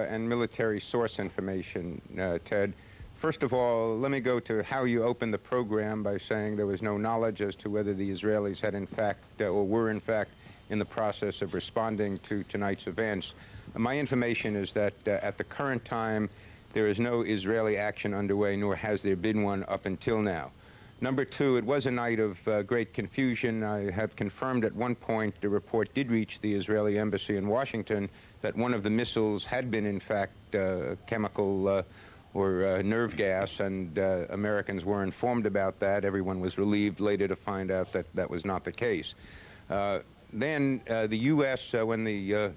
and military source information, Ted. First of all, let me go to how you opened the program by saying there was no knowledge as to whether the Israelis had in fact, or were in fact, in the process of responding to tonight's events. My information is that at the current time, there is no Israeli action underway, nor has there been one up until now. Number two, it was a night of great confusion. I have confirmed at one point the report did reach the Israeli embassy in Washington that one of the missiles had been, in fact, chemical or nerve gas, and Americans were informed about that. Everyone was relieved later to find out that that was not the case. Then the U.S., when the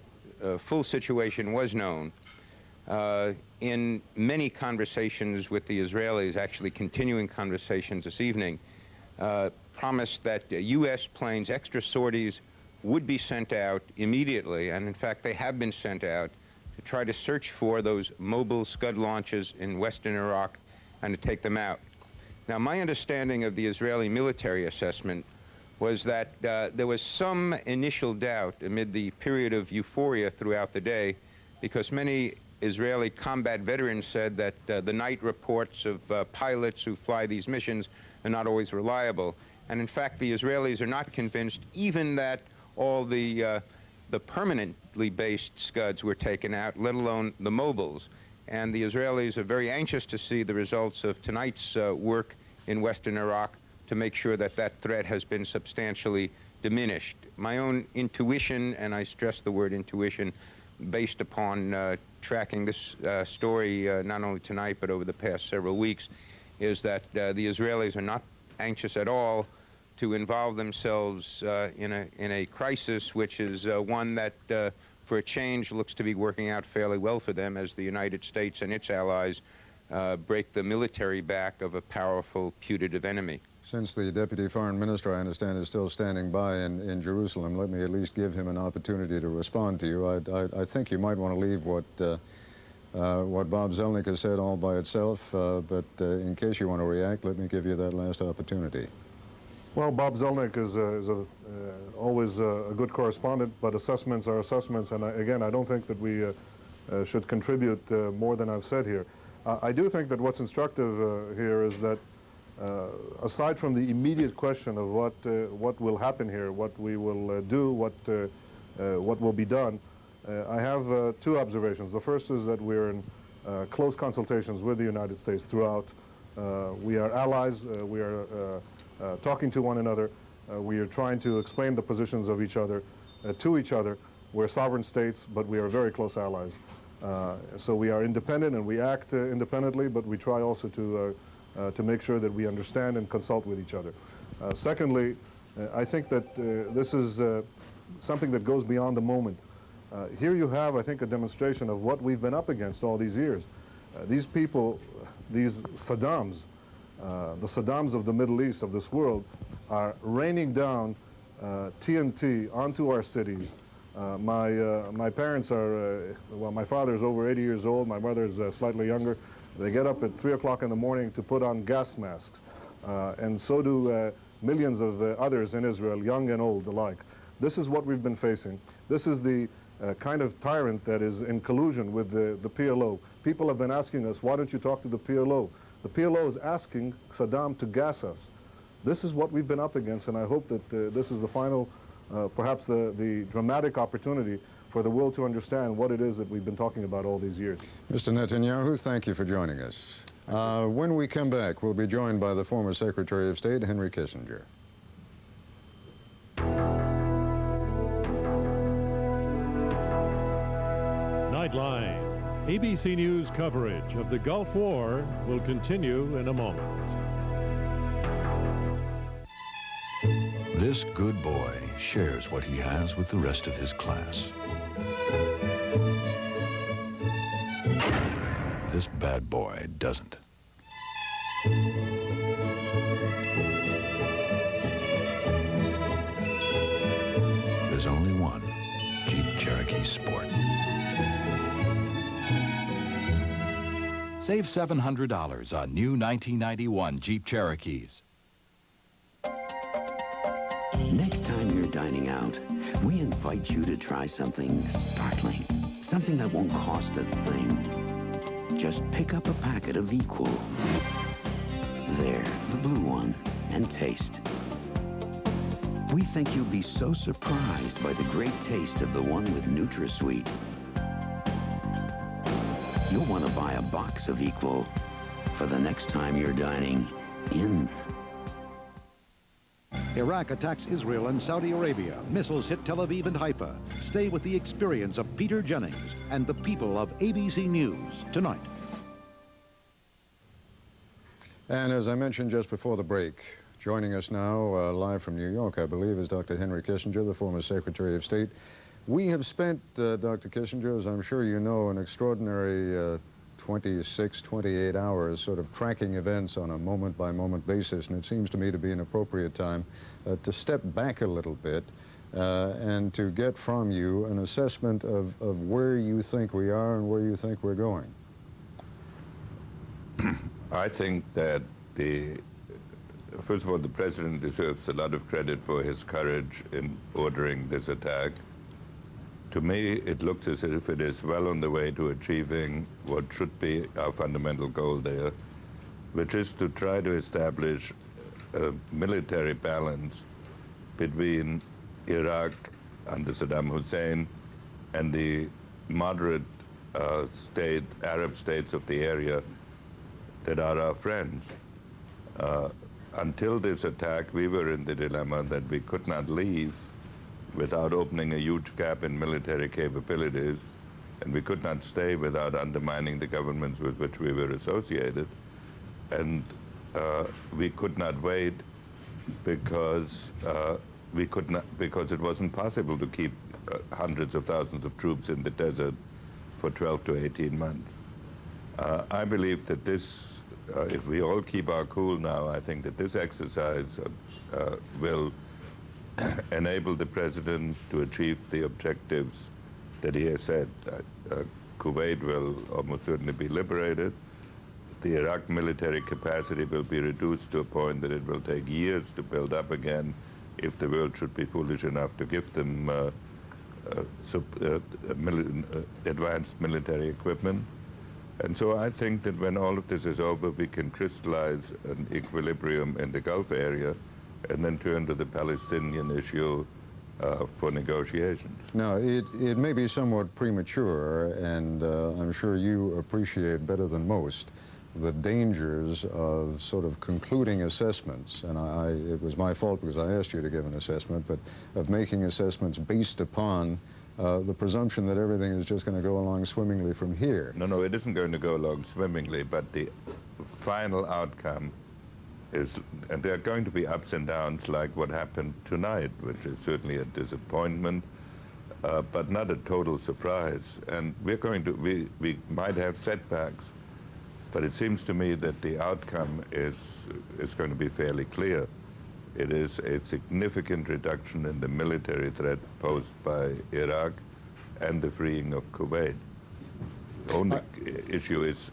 full situation was known, in many conversations with the Israelis, actually continuing conversations this evening, promised that U.S. planes, extra sorties, would be sent out immediately, and in fact they have been sent out to try to search for those mobile Scud launches in western Iraq and to take them out. Now, my understanding of the Israeli military assessment was that there was some initial doubt amid the period of euphoria throughout the day, because many Israeli combat veterans said that the night reports of pilots who fly these missions are not always reliable. And in fact, the Israelis are not convinced even that all the permanently based Scuds were taken out, let alone the mobiles. And the Israelis are very anxious to see the results of tonight's work in western Iraq to make sure that that threat has been substantially diminished. My own intuition, and I stress the word intuition, based upon tracking this story not only tonight but over the past several weeks, is that the Israelis are not anxious at all to involve themselves in a crisis which is one that, for a change, looks to be working out fairly well for them as the United States and its allies break the military back of a powerful, putative enemy. Since the Deputy Foreign Minister, I understand, is still standing by in Jerusalem, let me at least give him an opportunity to respond to you. I think you might want to leave what Bob Zelnick has said all by itself, but in case you want to react, let me give you that last opportunity. Well, Bob Zelnick is always a good correspondent, but assessments are assessments, and again, I don't think that we should contribute more than I've said here. I do think that what's instructive here is that aside from the immediate question of what will happen here, what we will do, what will be done, I have two observations. The first is that we're in close consultations with the United States throughout. We are allies. We are talking to one another. We are trying to explain the positions of each other to each other. We're sovereign states, but we are very close allies. So we are independent and we act independently, but we try also to make sure that we understand and consult with each other. Secondly, I think that this is something that goes beyond the moment. Here you have, I think, a demonstration of what we've been up against all these years. These people, these Saddams, the Saddams of the Middle East, of this world, are raining down TNT onto our cities. My parents are, well, my father's over 80 years old, my mother's slightly younger. They get up at 3 o'clock in the morning to put on gas masks, and so do millions of others in Israel, young and old alike. This is what we've been facing. This is the kind of tyrant that is in collusion with the PLO. People have been asking us, why don't you talk to the PLO? The PLO is asking Saddam to gas us. This is what we've been up against, and I hope that this is the final, perhaps the dramatic opportunity for the world to understand what it is that we've been talking about all these years. Mr. Netanyahu, thank you for joining us. When we come back, we'll be joined by the former Secretary of State, Henry Kissinger. Nightline. ABC News coverage of the Gulf War will continue in a moment. This good boy shares what he has with the rest of his class. This bad boy doesn't. There's only one Jeep Cherokee Sport. Save $700 on new 1991 Jeep Cherokees. Next time you're dining out, we invite you to try something startling, Something that won't cost a thing. Just pick up a packet of Equal. There, the blue one, and taste. We think you'll be so surprised by the great taste of the one with NutraSweet. You'll want to buy a box of Equal for the next time you're dining in. Iraq attacks Israel and Saudi Arabia. Missiles hit Tel Aviv and Haifa. Stay with the experience of Peter Jennings and the people of ABC News tonight. And as I mentioned just before the break, joining us now live from New York, I believe, is Dr. Henry Kissinger, the former Secretary of State. We have spent, Dr. Kissinger, as I'm sure you know, an extraordinary 26, 28 hours sort of tracking events on a moment-by-moment basis, and it seems to me to be an appropriate time to step back a little bit and to get from you an assessment of where you think we are and where you think we're going. I think that first of all, the president deserves a lot of credit for his courage in ordering this attack. To me, it looks as if it is well on the way to achieving what should be our fundamental goal there, which is to try to establish a military balance between Iraq under Saddam Hussein and the moderate Arab states of the area that are our friends. Until this attack, we were in the dilemma that we could not leave without opening a huge gap in military capabilities, and we could not stay without undermining the governments with which we were associated. And we could not wait because because it wasn't possible to keep hundreds of thousands of troops in the desert for 12 to 18 months. I believe that this, if we all keep our cool now, I think that this exercise will enable the president to achieve the objectives that he has said. Kuwait will almost certainly be liberated. The Iraq military capacity will be reduced to a point that it will take years to build up again if the world should be foolish enough to give them advanced military equipment. And so I think that when all of this is over, we can crystallize an equilibrium in the Gulf area and then turn to the Palestinian issue for negotiations. Now, it may be somewhat premature, and I'm sure you appreciate better than most the dangers of sort of concluding assessments, and it was my fault because I asked you to give an assessment, but of making assessments based upon the presumption that everything is just going to go along swimmingly from here. No, it isn't going to go along swimmingly, but the final outcome is, and there are going to be ups and downs like what happened tonight, which is certainly a disappointment, but not a total surprise. And we might have setbacks, but it seems to me that the outcome is going to be fairly clear. It is a significant reduction in the military threat posed by Iraq and the freeing of Kuwait. The only issue is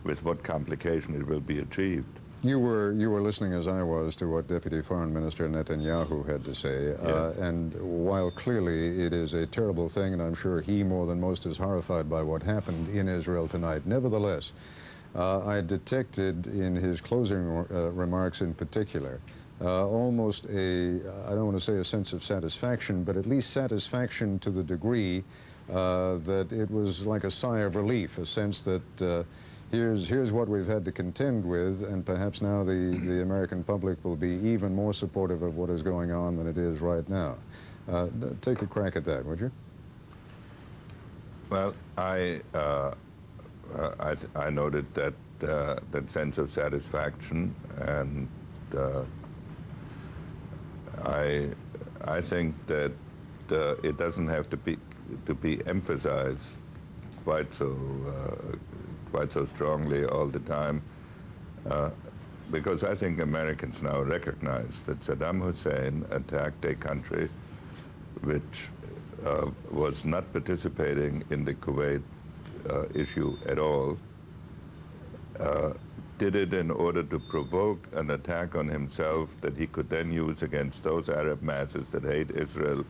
with what complication it will be achieved. You were listening, as I was, to what Deputy Foreign Minister Netanyahu had to say. Yes. And while clearly it is a terrible thing, and I'm sure he more than most is horrified by what happened in Israel tonight, nevertheless, I detected in his closing remarks in particular almost I don't want to say a sense of satisfaction, but at least satisfaction to the degree that it was like a sigh of relief, a sense that here's what we've had to contend with, and perhaps now the American public will be even more supportive of what is going on than it is right now. Take a crack at that, would you? Well, I noted that that sense of satisfaction, and I think that it doesn't have to be emphasized quite so strongly all the time, because I think Americans now recognize that Saddam Hussein attacked a country which was not participating in the Kuwait issue at all, did it in order to provoke an attack on himself that he could then use against those Arab masses that hate Israel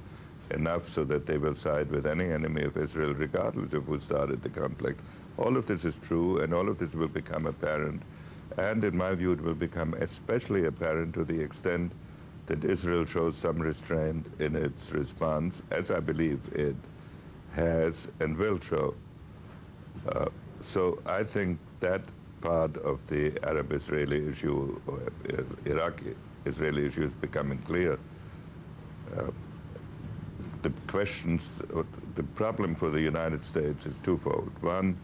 enough so that they will side with any enemy of Israel, regardless of who started the conflict. All of this is true, and all of this will become apparent. And in my view, it will become especially apparent to the extent that Israel shows some restraint in its response, as I believe it has and will show. So I think that part of the Arab-Israeli issue, or Iraq-Israeli issue, is becoming clear. The questions, the problem for the United States is twofold. One,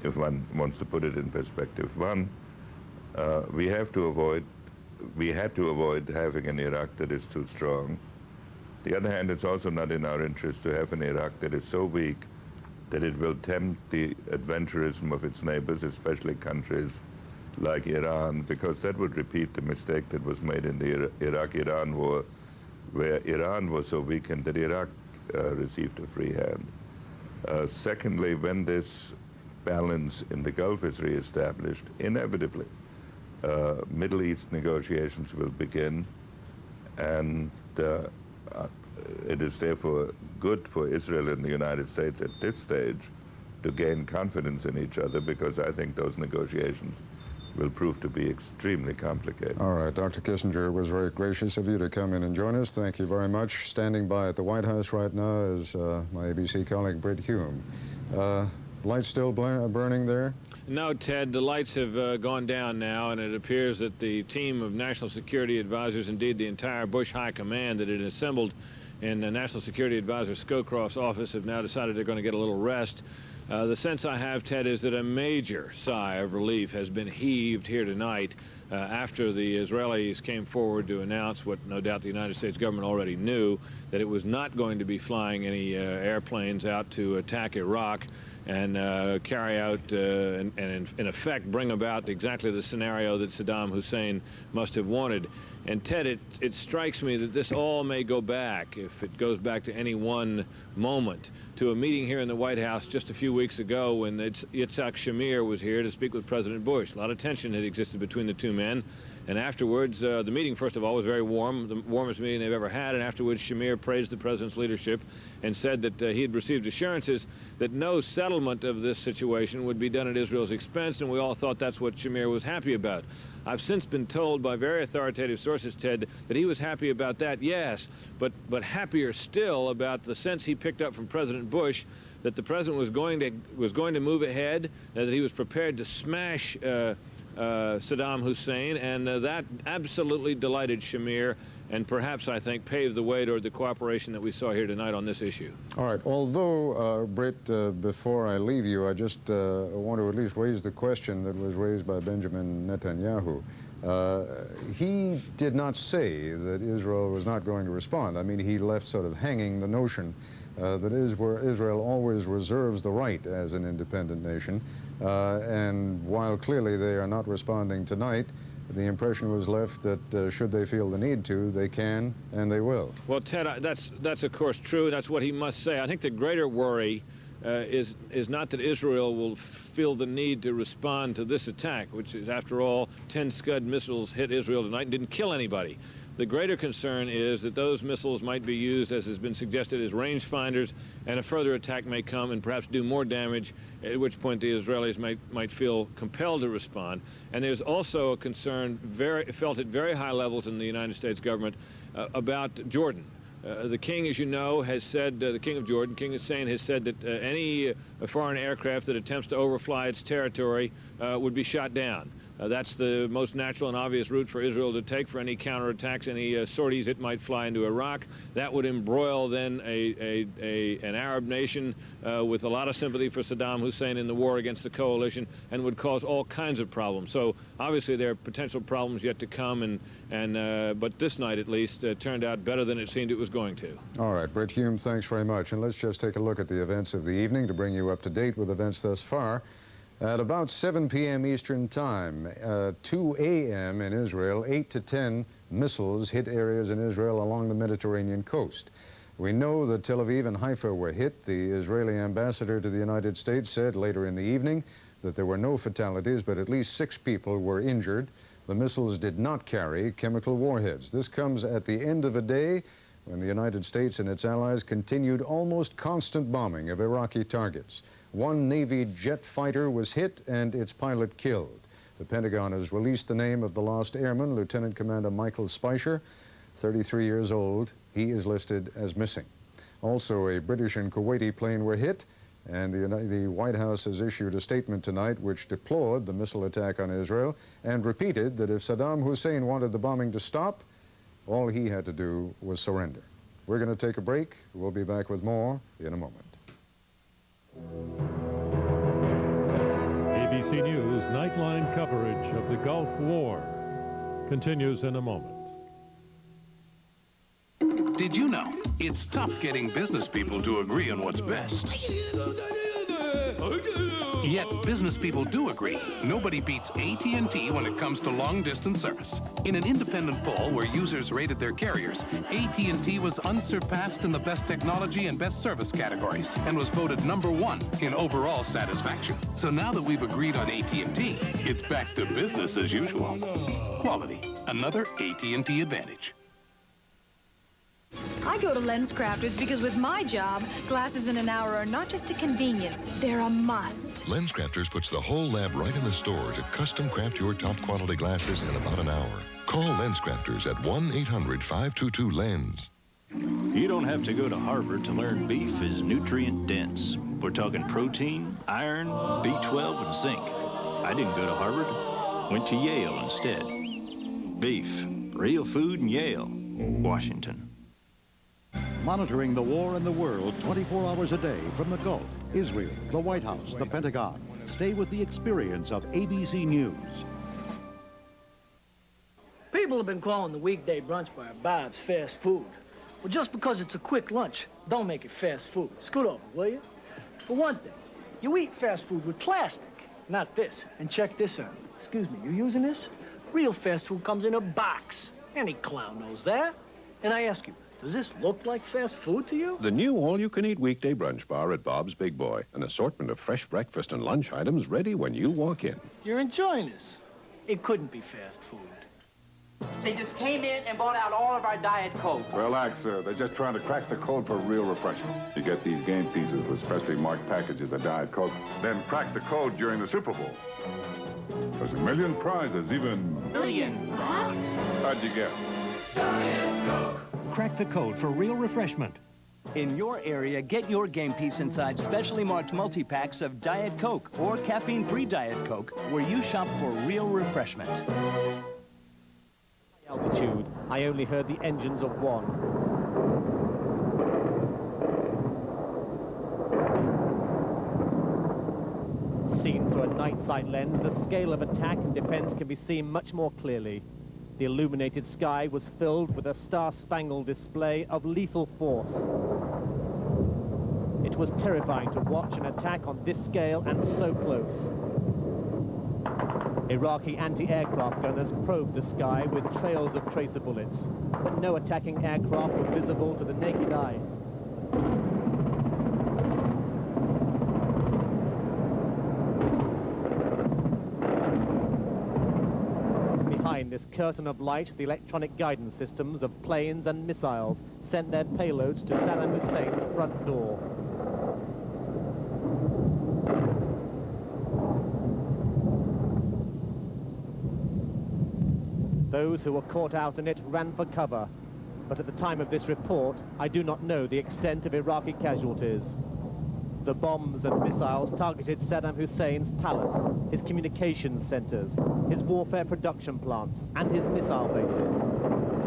if one wants to put it in perspective, one, we had to avoid having an Iraq that is too strong. The other hand, it's also not in our interest to have an Iraq that is so weak that it will tempt the adventurism of its neighbors, especially countries like Iran, because that would repeat the mistake that was made in the Iraq-Iran war, where Iran was so weakened that Iraq received a free hand. Secondly, when this balance in the Gulf is reestablished, inevitably, Middle East negotiations will begin, and it is therefore good for Israel and the United States at this stage to gain confidence in each other, because I think those negotiations will prove to be extremely complicated. All right, Dr. Kissinger, it was very gracious of you to come in and join us. Thank you very much. Standing by at the White House right now is my ABC colleague, Britt Hume. Lights still burning there? No, Ted, the lights have gone down now, and it appears that the team of national security advisors, indeed the entire Bush High Command that had assembled in the National Security Advisor Scowcroft's office, have now decided they're going to get a little rest. The sense I have, Ted, is that a major sigh of relief has been heaved here tonight after the Israelis came forward to announce what no doubt the United States government already knew, that it was not going to be flying any airplanes out to attack Iraq and carry out and in effect bring about exactly the scenario that Saddam Hussein must have wanted. And Ted, it strikes me that this all may go back, if it goes back to any one moment, to a meeting here in the White House just a few weeks ago when Yitzhak Shamir was here to speak with President Bush. A lot of tension had existed between the two men. And afterwards, the meeting, first of all, was very warm, the warmest meeting they've ever had. And afterwards, Shamir praised the president's leadership and said that he had received assurances that no settlement of this situation would be done at Israel's expense. And we all thought that's what Shamir was happy about. I've since been told by very authoritative sources, Ted, that he was happy about that, yes, but happier still about the sense he picked up from President Bush that the president was going to move ahead, that he was prepared to smash Saddam Hussein, and that absolutely delighted Shamir, and perhaps, I think, paved the way toward the cooperation that we saw here tonight on this issue. All right. Although, Britt, before I leave you, I just want to at least raise the question that was raised by Benjamin Netanyahu. He did not say that Israel was not going to respond. I mean, he left sort of hanging the notion that Israel always reserves the right as an independent nation. And while clearly they are not responding tonight, the impression was left that should they feel the need to, they can and they will. Well, Ted, that's of course true. That's what he must say. I think the greater worry is not that Israel will feel the need to respond to this attack, which is, after all, 10 Scud missiles hit Israel tonight and didn't kill anybody. The greater concern is that those missiles might be used, as has been suggested, as rangefinders, and a further attack may come and perhaps do more damage, at which point the Israelis might feel compelled to respond. And there's also a concern felt at very high levels in the United States government about Jordan. The king, as you know, has said, the king of Jordan, King Hussein, has said that any foreign aircraft that attempts to overfly its territory would be shot down. That's the most natural and obvious route for Israel to take for any counterattacks, any sorties it might fly into Iraq. That would embroil then an Arab nation with a lot of sympathy for Saddam Hussein in the war against the coalition, and would cause all kinds of problems. So obviously there are potential problems yet to come, but this night at least turned out better than it seemed it was going to. All right, Britt Hume, thanks very much. And let's just take a look at the events of the evening to bring you up to date with events thus far. At about 7 p.m. Eastern Time, 2 a.m. in Israel, 8 to 10 missiles hit areas in Israel along the Mediterranean coast. We know that Tel Aviv and Haifa were hit. The Israeli ambassador to the United States said later in the evening that there were no fatalities, but at least 6 people were injured. The missiles did not carry chemical warheads. This comes at the end of a day when the United States and its allies continued almost constant bombing of Iraqi targets. One Navy jet fighter was hit and its pilot killed. The Pentagon has released the name of the lost airman, Lieutenant Commander Michael Speicher, 33 years old. He is listed as missing. Also, a British and Kuwaiti plane were hit, and the White House has issued a statement tonight which deplored the missile attack on Israel and repeated that if Saddam Hussein wanted the bombing to stop, all he had to do was surrender. We're going to take a break. We'll be back with more in a moment. ABC News Nightline coverage of the Gulf War continues in a moment. Did you know it's tough getting business people to agree on what's best? Yet business people do agree. Nobody beats AT&T when it comes to long-distance service. In an independent poll where users rated their carriers, AT&T was unsurpassed in the best technology and best service categories and was voted #1 in overall satisfaction. So now that we've agreed on AT&T, it's back to business as usual. Quality, another AT&T advantage. I go to LensCrafters because with my job, glasses in an hour are not just a convenience, they're a must. LensCrafters puts the whole lab right in the store to custom craft your top quality glasses in about an hour. Call LensCrafters at 1-800-522-LENS. You don't have to go to Harvard to learn beef is nutrient dense. We're talking protein, iron, B12, and zinc. I didn't go to Harvard, went to Yale instead. Beef, real food in Yale, Washington. Monitoring the war and the world 24 hours a day from the Gulf, Israel, the White House, the Pentagon. Stay with the experience of ABC News. People have been calling the weekday brunch bar Bob's fast food. Well, just because it's a quick lunch, don't make it fast food. Scoot over, will you? For one thing, you eat fast food with plastic, not this. And check this out. Excuse me, you using this? Real fast food comes in a box. Any clown knows that. And I ask you, does this look like fast food to you? The new all-you-can-eat weekday brunch bar at Bob's Big Boy. An assortment of fresh breakfast and lunch items ready when you walk in. You're enjoying this. It couldn't be fast food. They just came in and bought out all of our Diet Coke. Relax, sir. They're just trying to crack the code for real refreshment. You get these game pieces with specially marked packages of Diet Coke, then crack the code during the Super Bowl. There's a million prizes, even... Million bucks? How'd you guess? Diet Coke. Crack the code for real refreshment. In your area, get your game piece inside specially marked multi-packs of Diet Coke or caffeine-free Diet Coke, where you shop for real refreshment. Altitude, I only heard the engines of one. Seen through a night sight lens, the scale of attack and defense can be seen much more clearly. The illuminated sky was filled with a star-spangled display of lethal force. It was terrifying to watch an attack on this scale and so close. Iraqi anti-aircraft gunners probed the sky with trails of tracer bullets, but no attacking aircraft were visible to the naked eye. Behind this curtain of light, the electronic guidance systems of planes and missiles sent their payloads to Saddam Hussein's front door. Those who were caught out in it ran for cover, but at the time of this report, I do not know the extent of Iraqi casualties. The bombs and missiles targeted Saddam Hussein's palace, his communications centers, his warfare production plants, and his missile bases.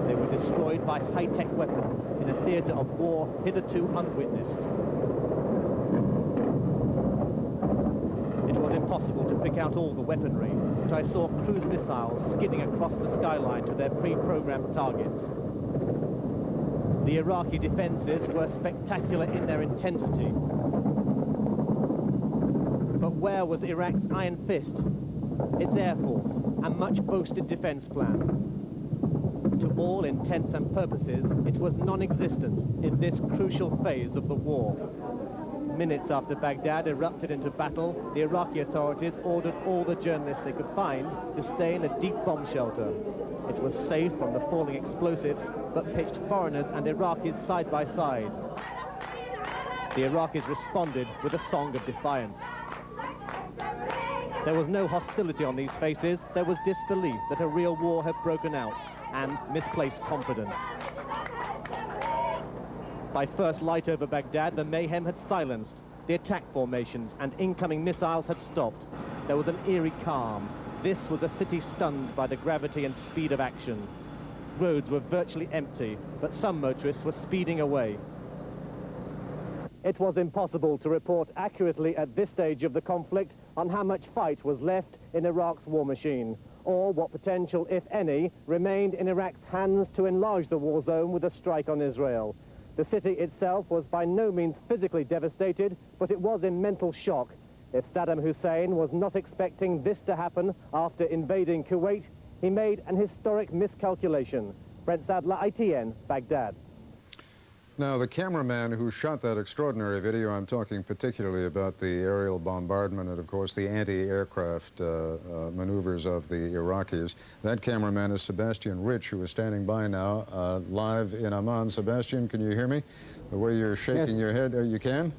They were destroyed by high-tech weapons in a theater of war hitherto unwitnessed. It was impossible to pick out all the weaponry, but I saw cruise missiles skidding across the skyline to their pre-programmed targets. The Iraqi defenses were spectacular in their intensity. But where was Iraq's Iron Fist, its Air Force, and much boasted defense plan? To all intents and purposes, it was non-existent in this crucial phase of the war. Minutes after Baghdad erupted into battle, the Iraqi authorities ordered all the journalists they could find to stay in a deep bomb shelter. It was safe from the falling explosives, but pitched foreigners and Iraqis side by side. The Iraqis responded with a song of defiance. There was no hostility on these faces. There was disbelief that a real war had broken out and misplaced confidence. By first light over Baghdad, the mayhem had silenced. The attack formations and incoming missiles had stopped. There was an eerie calm. This was a city stunned by the gravity and speed of action. Roads were virtually empty, but some motorists were speeding away. It was impossible to report accurately at this stage of the conflict on how much fight was left in Iraq's war machine, or what potential, if any, remained in Iraq's hands to enlarge the war zone with a strike on Israel. The city itself was by no means physically devastated, but it was in mental shock. If Saddam Hussein was not expecting this to happen after invading Kuwait, he made an historic miscalculation. Brent Sadler, ITN, Baghdad. Now, the cameraman who shot that extraordinary video, I'm talking particularly about the aerial bombardment and, of course, the anti-aircraft maneuvers of the Iraqis. That cameraman is Sebastian Rich, who is standing by now, live in Amman. Sebastian, can you hear me? The way you're shaking your head, you can?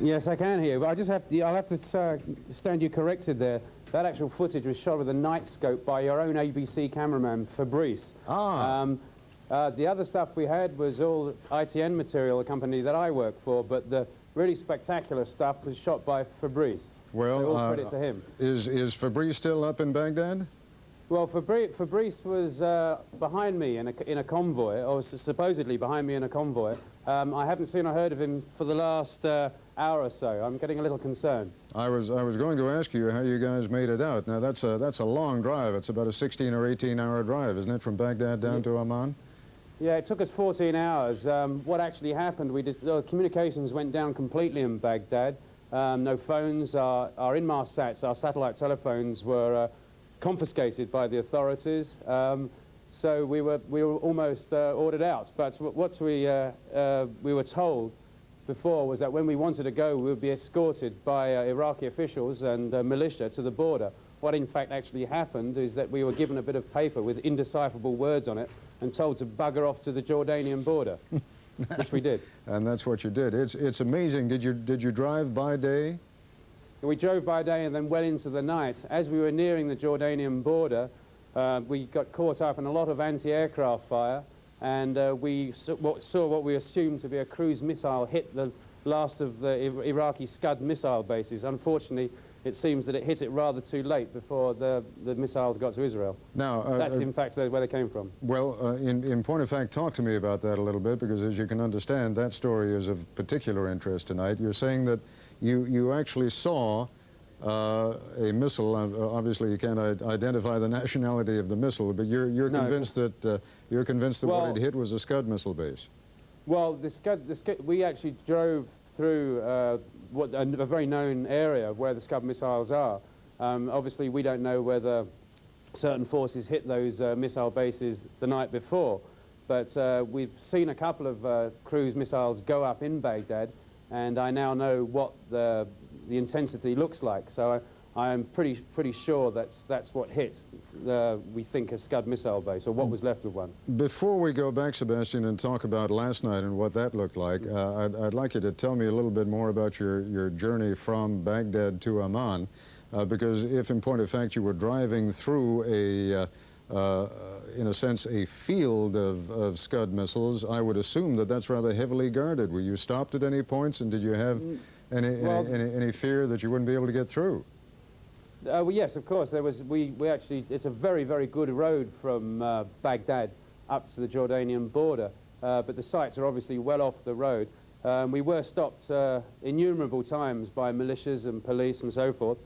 Yes, I can hear. But I just have to, I'll have to stand you corrected there. That actual footage was shot with a night scope by your own ABC cameraman, Fabrice. Ah. The other stuff we had was all ITN material, a company that I work for, but the really spectacular stuff was shot by Fabrice. Well, so all credit to him. Is Fabrice still up in Baghdad? Well, Fabrice was behind me in a convoy, or supposedly behind me in a convoy. I haven't seen or heard of him for the last hour or so. I'm getting a little concerned. I was going to ask you how you guys made it out. Now, that's a long drive. It's about a 16 or 18-hour drive, isn't it, from Baghdad down to Amman? Yeah, it took us 14 hours. What actually happened, communications went down completely in Baghdad. No phones, our Inmarsats, our satellite telephones were confiscated by the authorities. So we were almost ordered out. But what we were told before was that when we wanted to go, we would be escorted by Iraqi officials and militia to the border. What in fact actually happened is that we were given a bit of paper with indecipherable words on it and told to bugger off to the Jordanian border, which we did. And that's what you did. It's amazing. Did you drive by day? We drove by day and then well into the night. As we were nearing the Jordanian border, we got caught up in a lot of anti-aircraft fire, and we saw what we assumed to be a cruise missile hit the last of the Iraqi Scud missile bases. Unfortunately, it seems that it hit it rather too late before the missiles got to Israel. Now, that's in fact where they came from. Well, in point of fact, talk to me about that a little bit, because as you can understand, that story is of particular interest tonight. You're saying that you actually saw a missile. Obviously, you can't identify the nationality of the missile, but you're convinced that what it hit was a Scud missile base. Well, the Scud, we actually drove through a very known area where the Scud missiles are. Obviously, we don't know whether certain forces hit those missile bases the night before, but we've seen a couple of cruise missiles go up in Baghdad, and I now know what the intensity looks like. So I am pretty sure that's what hit we think a Scud missile base, or what was left of one. Before we go back, Sebastian, and talk about last night and what that looked like, I'd like you to tell me a little bit more about your journey from Baghdad to Amman, because if, in point of fact, you were driving through in a sense, a field of Scud missiles, I would assume that that's rather heavily guarded. Were you stopped at any points, and did you have any fear that you wouldn't be able to get through? Well, yes, of course. There was. We actually. It's a very, very good road from Baghdad up to the Jordanian border, but the sites are obviously well off the road. We were stopped innumerable times by militias and police and so forth.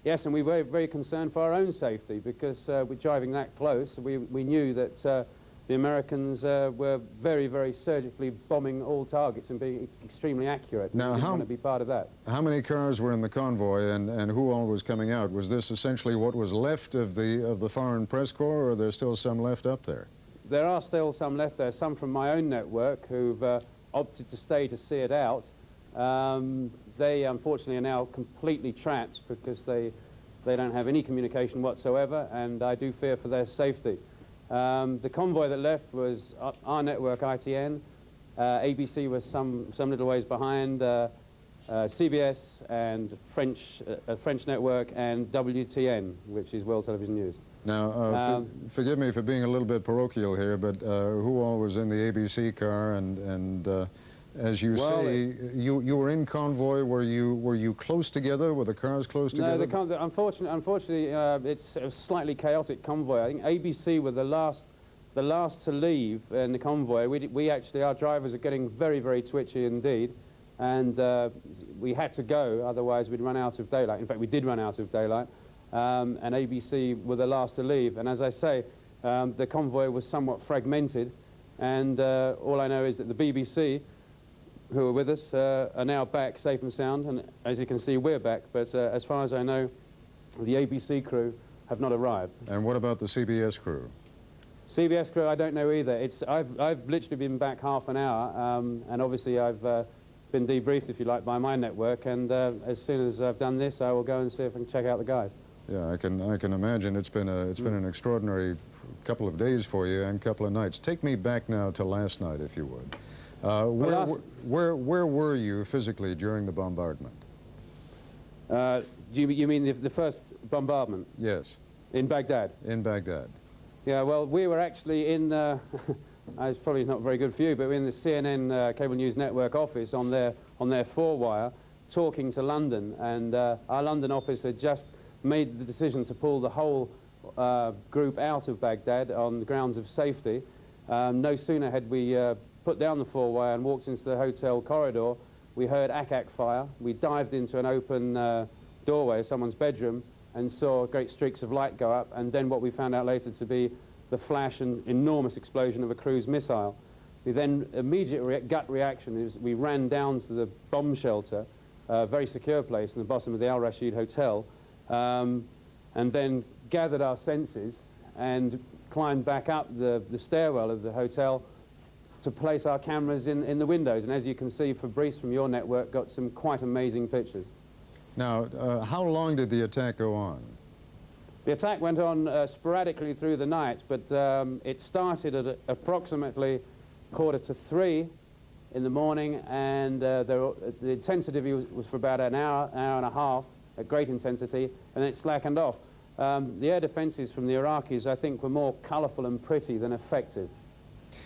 Yes, and we were very concerned for our own safety, because we're driving that close. We knew that the Americans were very, very surgically bombing all targets and being extremely accurate. Now, we didn't want to be part of that. How many cars were in the convoy, and who all was coming out? Was this essentially what was left of the Foreign Press Corps, or are there still some left up there? There are still some left there, some from my own network who've opted to stay to see it out. They, unfortunately, are now completely trapped because they They don't have any communication whatsoever, and I do fear for their safety. The convoy that left was our network, ITN. ABC was some little ways behind, CBS and French network, and WTN, which is World Television News. Now, forgive me for being a little bit parochial here, but who all was in the ABC car? And as you say, you were in convoy. Were you close together? Were the cars close together? No, unfortunately, it's a slightly chaotic convoy. I think ABC were the last to leave in the convoy. We actually, our drivers are getting very, very twitchy indeed, and we had to go, otherwise we'd run out of daylight. In fact, we did run out of daylight. And ABC were the last to leave. And as I say, the convoy was somewhat fragmented, and all I know is that the BBC, who are with us, are now back safe and sound, and as you can see, we're back. But as far as I know, the ABC crew have not arrived. And what about the CBS crew? CBS crew, I don't know either. I've literally been back half an hour, and obviously I've been debriefed, if you like, by my network, and as soon as I've done this, I will go and see if I can check out the guys. Yeah, I can imagine it's been an extraordinary couple of days for you and couple of nights. Take me back now to last night, if you would. Where were you physically during the bombardment? You mean the first bombardment? Yes. In Baghdad? In Baghdad. Yeah, well, we were actually in, it's probably not very good for you, but we're in the CNN Cable News Network office on their 4-wire, talking to London, and our London office had just made the decision to pull the whole group out of Baghdad on the grounds of safety. No sooner had we put down the 4-wire and walked into the hotel corridor, we heard ack-ack fire. We dived into an open doorway of someone's bedroom and saw great streaks of light go up, and then what we found out later to be the flash and enormous explosion of a cruise missile. The then immediate gut reaction is we ran down to the bomb shelter, a very secure place in the bottom of the Al Rashid Hotel, and then gathered our senses and climbed back up the stairwell of the hotel to place our cameras in the windows. And as you can see, Fabrice from your network got some quite amazing pictures. Now, how long did the attack go on? The attack went on sporadically through the night, but it started at approximately 2:45 in the morning, and the intensity was for about an hour and a half, at great intensity, and then it slackened off. The air defenses from the Iraqis, I think, were more colorful and pretty than effective.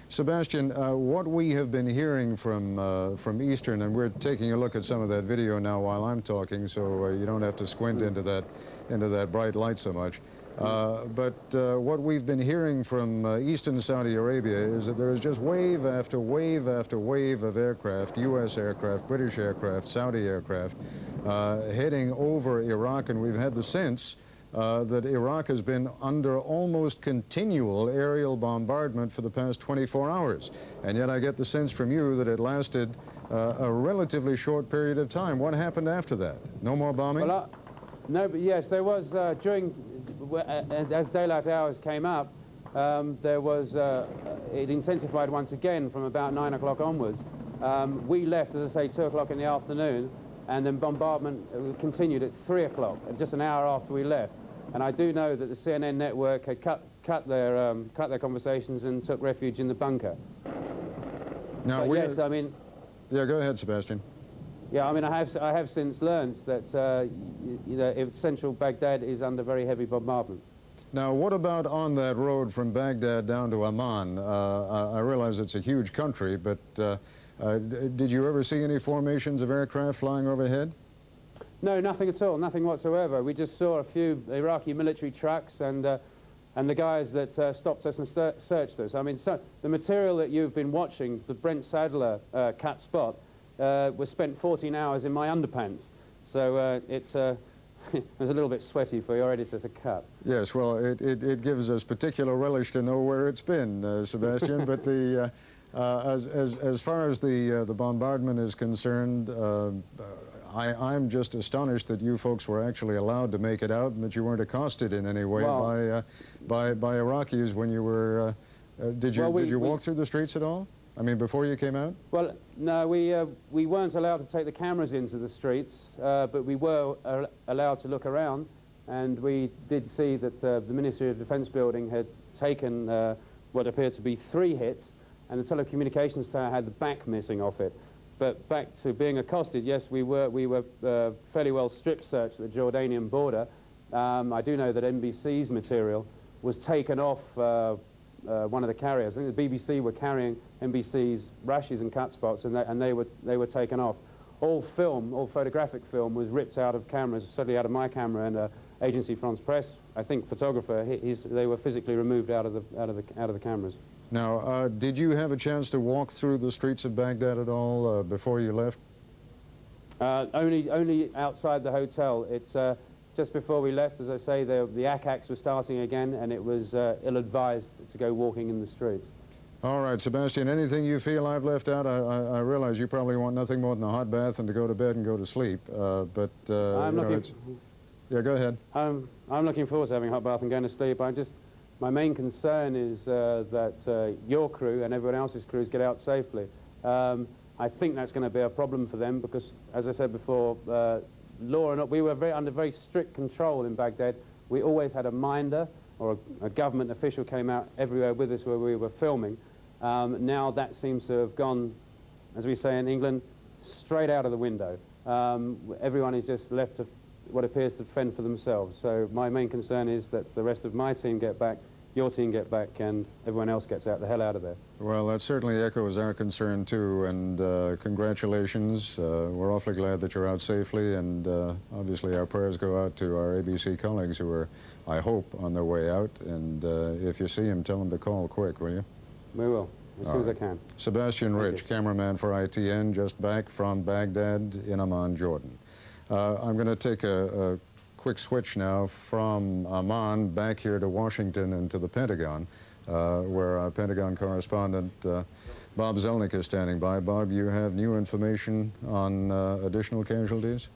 Sebastian, what we have been hearing from Eastern, and we're taking a look at some of that video now while I'm talking, so you don't have to squint into that bright light so much. But what we've been hearing from Eastern Saudi Arabia is that there is just wave after wave after wave of aircraft, U.S. aircraft, British aircraft, Saudi aircraft, heading over Iraq, and we've had the sense that Iraq has been under almost continual aerial bombardment for the past 24 hours. And yet I get the sense from you that it lasted a relatively short period of time. What happened after that? No more bombing? Well, no, but yes, there was, as daylight hours came up, there was, it intensified once again from about 9 o'clock onwards. We left, as I say, 2 o'clock in the afternoon, and then bombardment continued at 3 o'clock, just an hour after we left. And I do know that the CNN network had cut their conversations and took refuge in the bunker. Now, yes, I mean... Yeah, go ahead, Sebastian. Yeah, I mean, I have since learned that central Baghdad is under very heavy bombardment. Now, what about on that road from Baghdad down to Amman? I realize it's a huge country, but did you ever see any formations of aircraft flying overhead? No, nothing at all, nothing whatsoever. We just saw a few Iraqi military trucks and the guys that stopped us and searched us. I mean, so the material that you've been watching, the Brent Sadler cut spot, was spent 14 hours in my underpants. So it was a little bit sweaty for your editor to cut. Yes, well, it gives us particular relish to know where it's been, Sebastian. But the as far as the bombardment is concerned, I'm just astonished that you folks were actually allowed to make it out and that you weren't accosted in any way by Iraqis when you were. Did you walk through the streets at all? I mean, before you came out? Well, no, we weren't allowed to take the cameras into the streets, but we were allowed to look around. and we did see that the Ministry of Defence building had taken what appeared to be 3 hits, and the telecommunications tower had the back missing off it. But back to being accosted, yes, we were fairly well strip searched at the Jordanian border. I do know that NBC's material was taken off one of the carriers. I think the BBC were carrying NBC's rashes and cut spots, and they were taken off. All film, all photographic film, was ripped out of cameras, certainly out of my camera and Agency France Presse. I think photographer. They were physically removed out of the cameras. Now, did you have a chance to walk through the streets of Baghdad at all before you left? Only outside the hotel. It's just before we left, as I say, the ACACs were starting again, and it was ill-advised to go walking in the streets. All right, Sebastian, anything you feel I've left out? I realize you probably want nothing more than a hot bath and to go to bed and go to sleep, but yeah, go ahead. I'm looking forward to having a hot bath and going to sleep. My main concern is that your crew and everyone else's crews get out safely. I think that's going to be a problem for them because, as I said before, law and we were under very strict control in Baghdad. We always had a minder, or a government official came out everywhere with us where we were filming. Now that seems to have gone, as we say in England, straight out of the window. Everyone is just left to what appears to fend for themselves. So my main concern is that the rest of my team get back, your team get back, and everyone else gets the hell out of there. Well, that certainly echoes our concern too, and congratulations. We're awfully glad that you're out safely, and obviously our prayers go out to our ABC colleagues who are, I hope, on their way out, and if you see them, tell them to call quick, will you? We will, as soon as I can. Sebastian Rich, cameraman for ITN, just back from Baghdad in Amman, Jordan. I'm going to take a quick switch now from Amman back here to Washington and to the Pentagon, where our Pentagon correspondent Bob Zelnick is standing by. Bob, you have new information on additional casualties?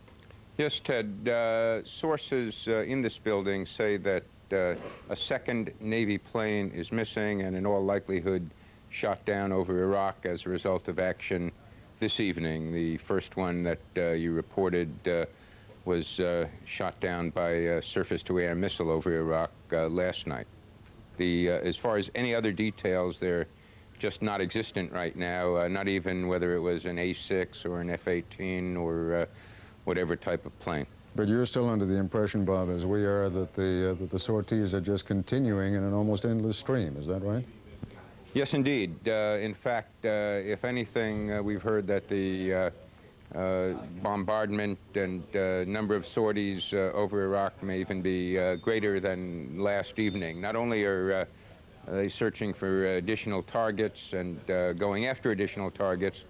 Yes, Ted. Sources in this building say that a second Navy plane is missing and in all likelihood shot down over Iraq as a result of action this evening. The first one that you reported was shot down by a surface-to-air missile over Iraq last night. As far as any other details, they're just not existent right now, not even whether it was an A-6 or an F-18 or whatever type of plane. But you're still under the impression, Bob, as we are, that the sorties are just continuing in an almost endless stream. Is that right? Yes, indeed. In fact, if anything, we've heard that the bombardment and number of sorties over Iraq may even be greater than last evening. Not only are they searching for additional targets and going after additional targets,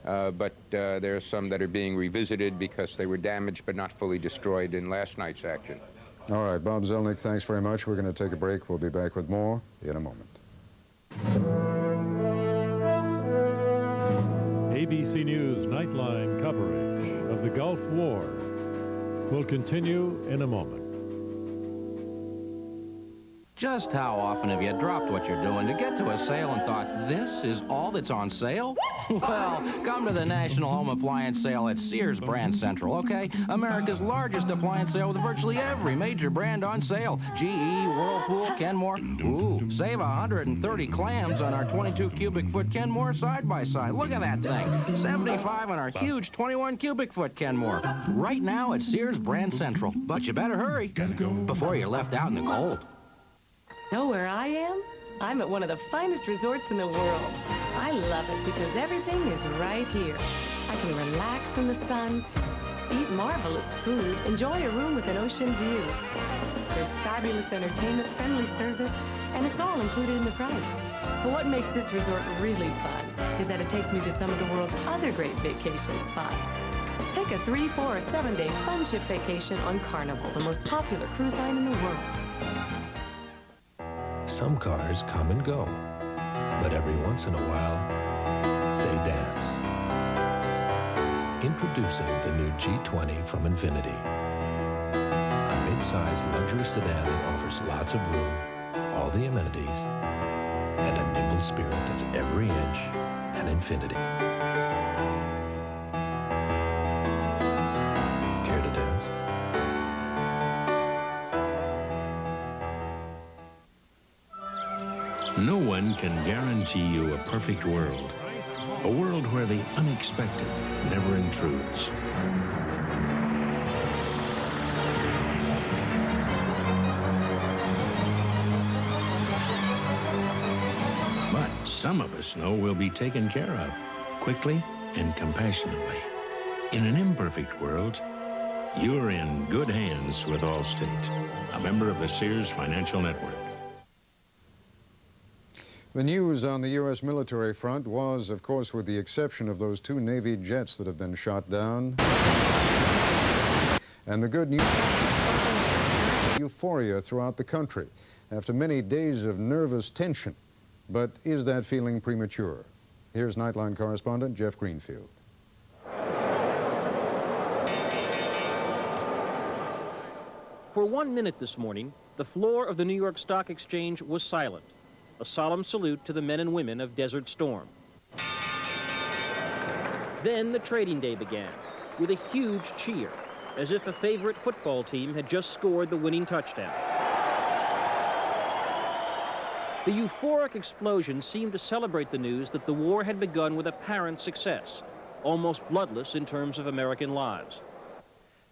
but there are some that are being revisited because they were damaged but not fully destroyed in last night's action. All right, Bob Zelnick, thanks very much. We're going to take a break. We'll be back with more in a moment. ABC News Nightline coverage of the Gulf War will continue in a moment. Just how often have you dropped what you're doing to get to a sale and thought, this is all that's on sale? Well, come to the National Home Appliance Sale at Sears Brand Central, okay? America's largest appliance sale with virtually every major brand on sale. GE, Whirlpool, Kenmore. Ooh, save 130 clams on our 22 cubic foot Kenmore side-by-side. Look at that thing. 75 on our huge 21 cubic foot Kenmore. Right now at Sears Brand Central. But you better hurry before you're left out in the cold. Know where I am? I'm at one of the finest resorts in the world. I love it because everything is right here. I can relax in the sun, eat marvelous food, enjoy a room with an ocean view. There's fabulous entertainment, friendly service, and it's all included in the price. But what makes this resort really fun is that it takes me to some of the world's other great vacation spots. Take a 3, 4, or 7-day fun ship vacation on Carnival, the most popular cruise line in the world. Some cars come and go, but every once in a while, they dance. Introducing the new G20 from Infiniti. A mid-sized luxury sedan that offers lots of room, all the amenities, and a nimble spirit that's every inch an Infiniti. Care to dance? No one can guarantee you a perfect world. A world where the unexpected never intrudes. But some of us know we'll be taken care of quickly and compassionately. In an imperfect world, you're in good hands with Allstate, a member of the Sears Financial Network. The news on the U.S. military front was, of course, with the exception of those 2 Navy jets that have been shot down. And the good news, euphoria throughout the country after many days of nervous tension. But is that feeling premature? Here's Nightline correspondent Jeff Greenfield. For 1 minute this morning, the floor of the New York Stock Exchange was silent. A solemn salute to the men and women of Desert Storm. Then the trading day began with a huge cheer, as if a favorite football team had just scored the winning touchdown. The euphoric explosion seemed to celebrate the news that the war had begun with apparent success, almost bloodless in terms of American lives.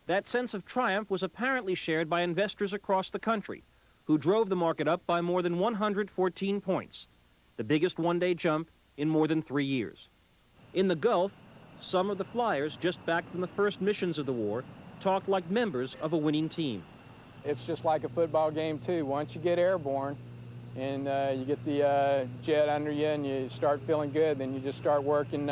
That sense of triumph was apparently shared by investors across the country, who drove the market up by more than 114 points, the biggest one-day jump in more than 3 years. In the Gulf, some of the flyers just back from the first missions of the war talked like members of a winning team. It's just like a football game, too. Once you get airborne and you get the jet under you and you start feeling good, then you just start working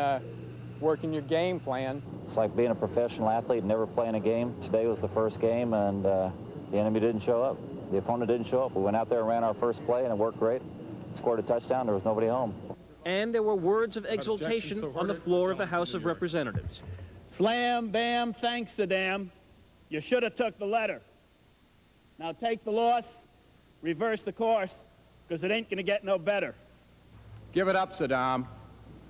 your game plan. It's like being a professional athlete, never playing a game. Today was the first game, and the enemy didn't show up. The opponent didn't show up. We went out there and ran our first play, and it worked great. Scored a touchdown. There was nobody home. And there were words of exultation on the floor of the House of Representatives. Slam, bam, thanks, Saddam. You should have took the letter. Now take the loss, reverse the course, because it ain't going to get no better. Give it up, Saddam.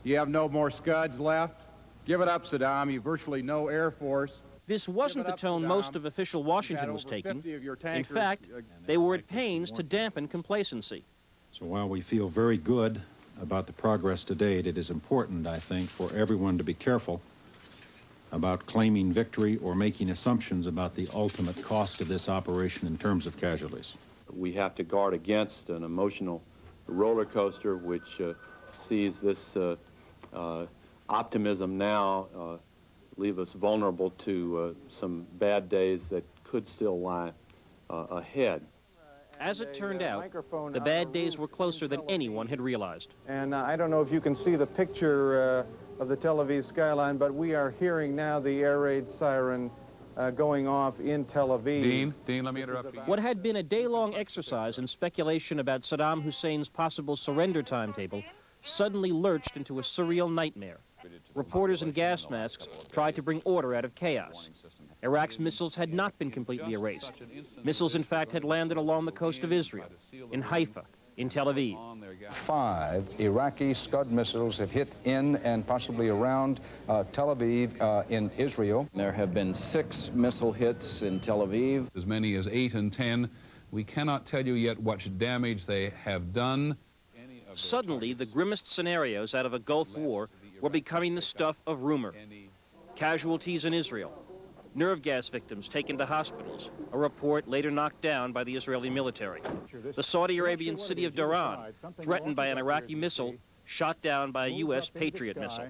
You have no more Scuds left. Give it up, Saddam. You virtually no Air Force. This wasn't the tone most of official Washington was taking. In fact, they were at pains to dampen complacency. So while we feel very good about the progress to date, it is important, I think, for everyone to be careful about claiming victory or making assumptions about the ultimate cost of this operation in terms of casualties. We have to guard against an emotional roller coaster which sees this optimism now leave us vulnerable to some bad days that could still lie ahead. As it turned out, the bad days were closer than anyone had realized. And I don't know if you can see the picture of the Tel Aviv skyline, but we are hearing now the air raid siren going off in Tel Aviv. Dean, let me interrupt you. What had been a day-long exercise in speculation about Saddam Hussein's possible surrender timetable suddenly lurched into a surreal nightmare. Reporters in gas masks tried to bring order out of chaos. Iraq's missiles had not been completely erased. Missiles, in fact, had landed along the coast of Israel, in Haifa, in Tel Aviv. 5 Iraqi Scud missiles have hit in and possibly around Tel Aviv in Israel. There have been 6 missile hits in Tel Aviv. As many as 8 and 10. We cannot tell you yet what damage they have done. Suddenly, the grimmest scenarios out of a Gulf War were becoming the stuff of rumor. Casualties in Israel, nerve gas victims taken to hospitals, a report later knocked down by the Israeli military. The Saudi Arabian city of Dhahran, threatened by an Iraqi missile, shot down by a U.S. Patriot missile.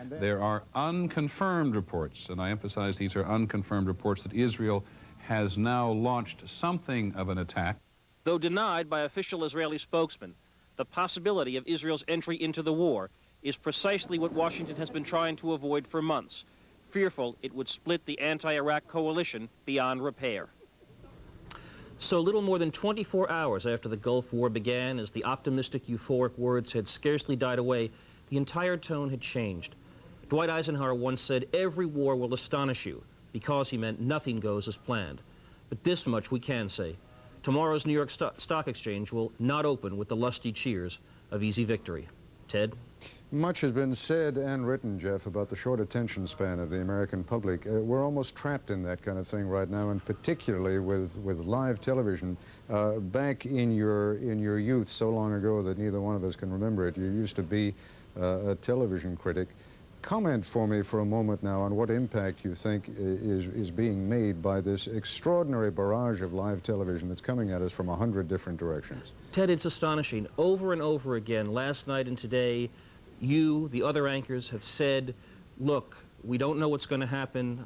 There are unconfirmed reports, and I emphasize these are unconfirmed reports, that Israel has now launched something of an attack. Though denied by official Israeli spokesmen, the possibility of Israel's entry into the war is precisely what Washington has been trying to avoid for months, fearful it would split the anti-Iraq coalition beyond repair. So little more than 24 hours after the Gulf War began, as the optimistic, euphoric words had scarcely died away, the entire tone had changed. Dwight Eisenhower once said, "Every war will astonish you," because he meant nothing goes as planned. But this much we can say. Tomorrow's New York Stock Exchange will not open with the lusty cheers of easy victory. Ted? Much has been said and written, Jeff, about the short attention span of the American public. We're almost trapped in that kind of thing right now, and particularly with live television. Back in your youth, so long ago that neither one of us can remember it, you used to be a television critic. Comment for me for a moment now on what impact you think is being made by this extraordinary barrage of live television that's coming at us from 100 different directions. Ted, it's astonishing. Over and over again, last night and today, you, the other anchors, have said, look, we don't know what's going to happen.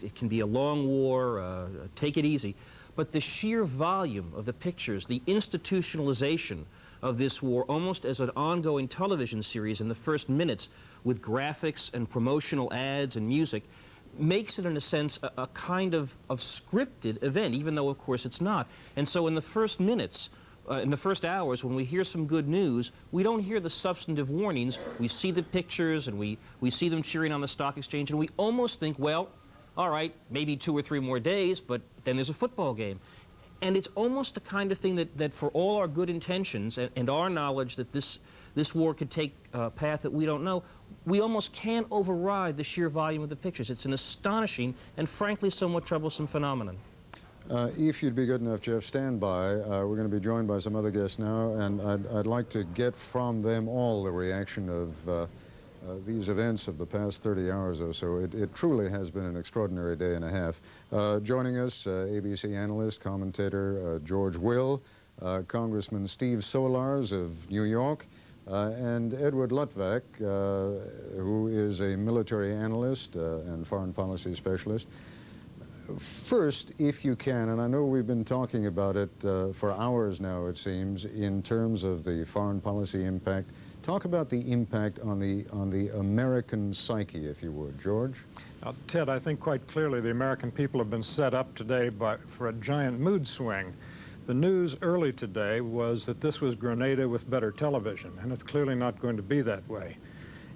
It can be a long war. Take it easy. But the sheer volume of the pictures, the institutionalization of this war, almost as an ongoing television series in the first minutes with graphics and promotional ads and music, makes it, in a sense, a kind of scripted event, even though, of course, it's not. And so in the first minutes, in the first hours, when we hear some good news, we don't hear the substantive warnings. We see the pictures, and we see them cheering on the stock exchange, and we almost think, well, all right, maybe 2 or 3 more days, but then there's a football game. And it's almost the kind of thing that for all our good intentions and our knowledge that this war could take a path that we don't know, we almost can't override the sheer volume of the pictures. It's an astonishing and frankly somewhat troublesome phenomenon. If you'd be good enough, Jeff, stand by. We're going to be joined by some other guests now, and I'd like to get from them all the reaction of these events of the past 30 hours or so. It truly has been an extraordinary day and a half. Joining us, ABC analyst, commentator George Will, Congressman Steve Solars of New York, and Edward Luttwak, who is a military analyst and foreign policy specialist. First, if you can, and I know we've been talking about it for hours now, it seems, in terms of the foreign policy impact, talk about the impact on the American psyche, if you would. George? Ted, I think quite clearly the American people have been set up today for a giant mood swing. The news early today was that this was Grenada with better television, and it's clearly not going to be that way.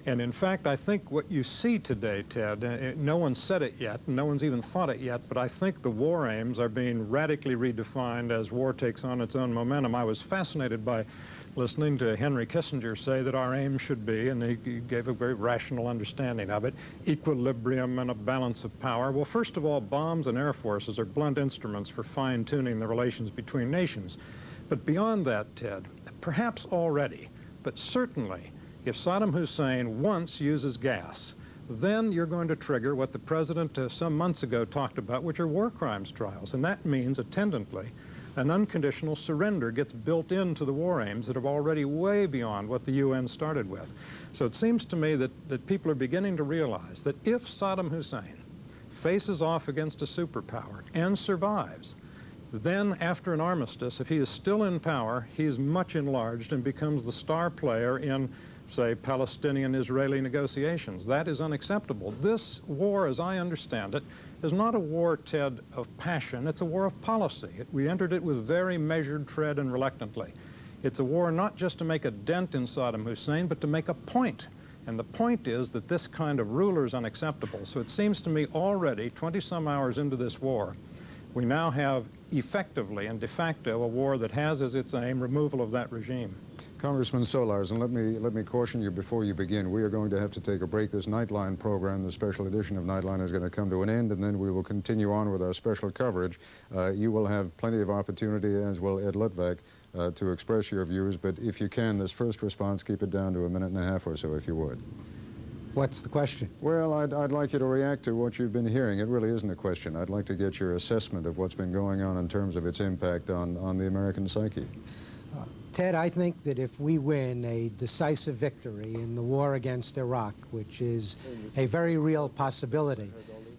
And in fact, I think what you see today, Ted, no one said it yet, no one's even thought it yet, but I think the war aims are being radically redefined as war takes on its own momentum. I was fascinated by listening to Henry Kissinger say that our aim should be, and he gave a very rational understanding of it, equilibrium and a balance of power. Well, first of all, bombs and air forces are blunt instruments for fine-tuning the relations between nations. But beyond that, Ted, perhaps already, but certainly, if Saddam Hussein once uses gas, then you're going to trigger what the president some months ago talked about, which are war crimes trials. And that means, attendantly, an unconditional surrender gets built into the war aims that are already way beyond what the UN started with. So it seems to me that people are beginning to realize that if Saddam Hussein faces off against a superpower and survives, then after an armistice, if he is still in power, he is much enlarged and becomes the star player in, say, Palestinian-Israeli negotiations. That is unacceptable. This war, as I understand it, is not a war, Ted, of passion. It's a war of policy. We entered it with very measured tread and reluctantly. It's a war not just to make a dent in Saddam Hussein, but to make a point. And the point is that this kind of ruler is unacceptable. So it seems to me already, 20-some hours into this war, we now have effectively and de facto a war that has as its aim removal of that regime. Congressman Solars, and let me caution you before you begin, we are going to have to take a break. This Nightline program, the special edition of Nightline, is going to come to an end, and then we will continue on with our special coverage. You will have plenty of opportunity, as will Ed Luttwak, to express your views, but if you can, this first response, keep it down to a minute and a half or so, if you would. What's the question? Well, I'd like you to react to what you've been hearing. It really isn't a question. I'd like to get your assessment of what's been going on in terms of its impact on the American psyche. Ted, I think that if we win a decisive victory in the war against Iraq, which is a very real possibility,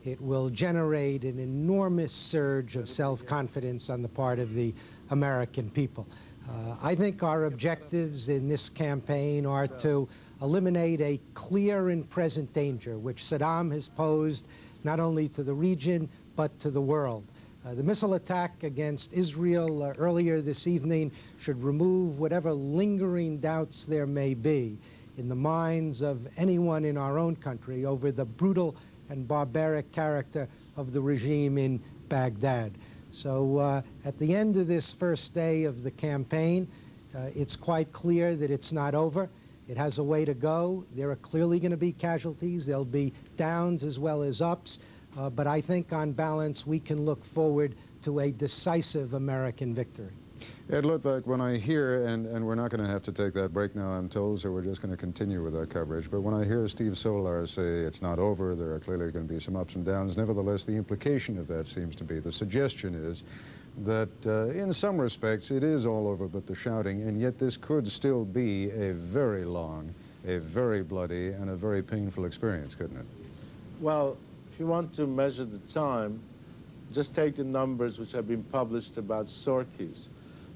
it will generate an enormous surge of self-confidence on the part of the American people. I think our objectives in this campaign are to eliminate a clear and present danger which Saddam has posed not only to the region but to the world. The missile attack against Israel earlier this evening should remove whatever lingering doubts there may be in the minds of anyone in our own country over the brutal and barbaric character of the regime in Baghdad. So at the end of this first day of the campaign, it's quite clear that it's not over. It has a way to go. There are clearly going to be casualties. There'll be downs as well as ups. But I think on balance, we can look forward to a decisive American victory. Ed Luttwak, when I hear, and we're not going to have to take that break now, I'm told, so we're just going to continue with our coverage, but when I hear Steve Solar say it's not over, there are clearly going to be some ups and downs, nevertheless, the implication of that seems to be, the suggestion is that in some respects it is all over but the shouting, and yet this could still be a very long, a very bloody, and a very painful experience, couldn't it? Well, if you want to measure the time, just take the numbers which have been published about sorties.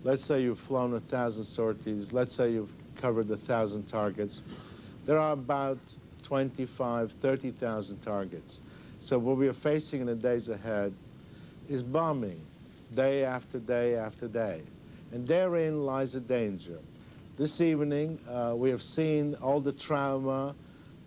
Let's say you've flown 1,000 sorties. Let's say you've covered 1,000 targets. There are about 25, 30,000 targets. So what we are facing in the days ahead is bombing, day after day after day. And therein lies a danger. This evening, we have seen all the trauma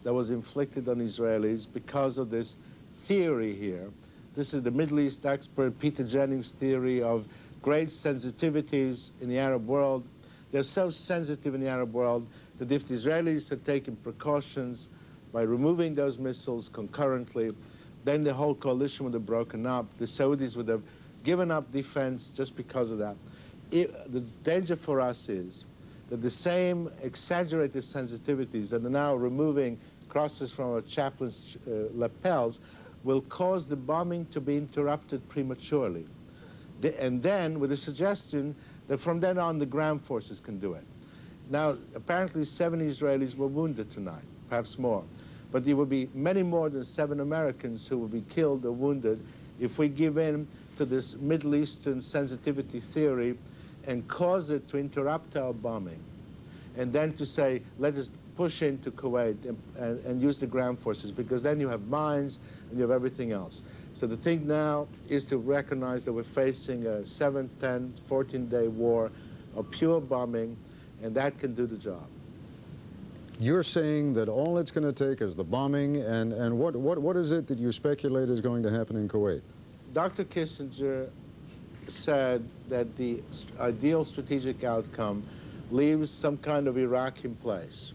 that was inflicted on Israelis because of this theory here. This is the Middle East expert Peter Jennings' theory of great sensitivities in the Arab world. They're so sensitive in the Arab world that if the Israelis had taken precautions by removing those missiles concurrently, then the whole coalition would have broken up. The Saudis would have given up defense just because of that. The danger for us is that the same exaggerated sensitivities that are now removing crosses from our chaplains' lapels will cause the bombing to be interrupted prematurely. And then with the suggestion that from then on the ground forces can do it. Now, apparently 7 Israelis were wounded tonight, perhaps more. But there will be many more than 7 Americans who will be killed or wounded if we give in to this Middle Eastern sensitivity theory and cause it to interrupt our bombing. And then to say, let us push into Kuwait and use the ground forces, because then you have mines and you have everything else. So the thing now is to recognize that we're facing a 7, 10, 14-day war of pure bombing, and that can do the job. You're saying that all it's going to take is the bombing, and what is it that you speculate is going to happen in Kuwait? Dr. Kissinger said that the ideal strategic outcome leaves some kind of Iraq in place,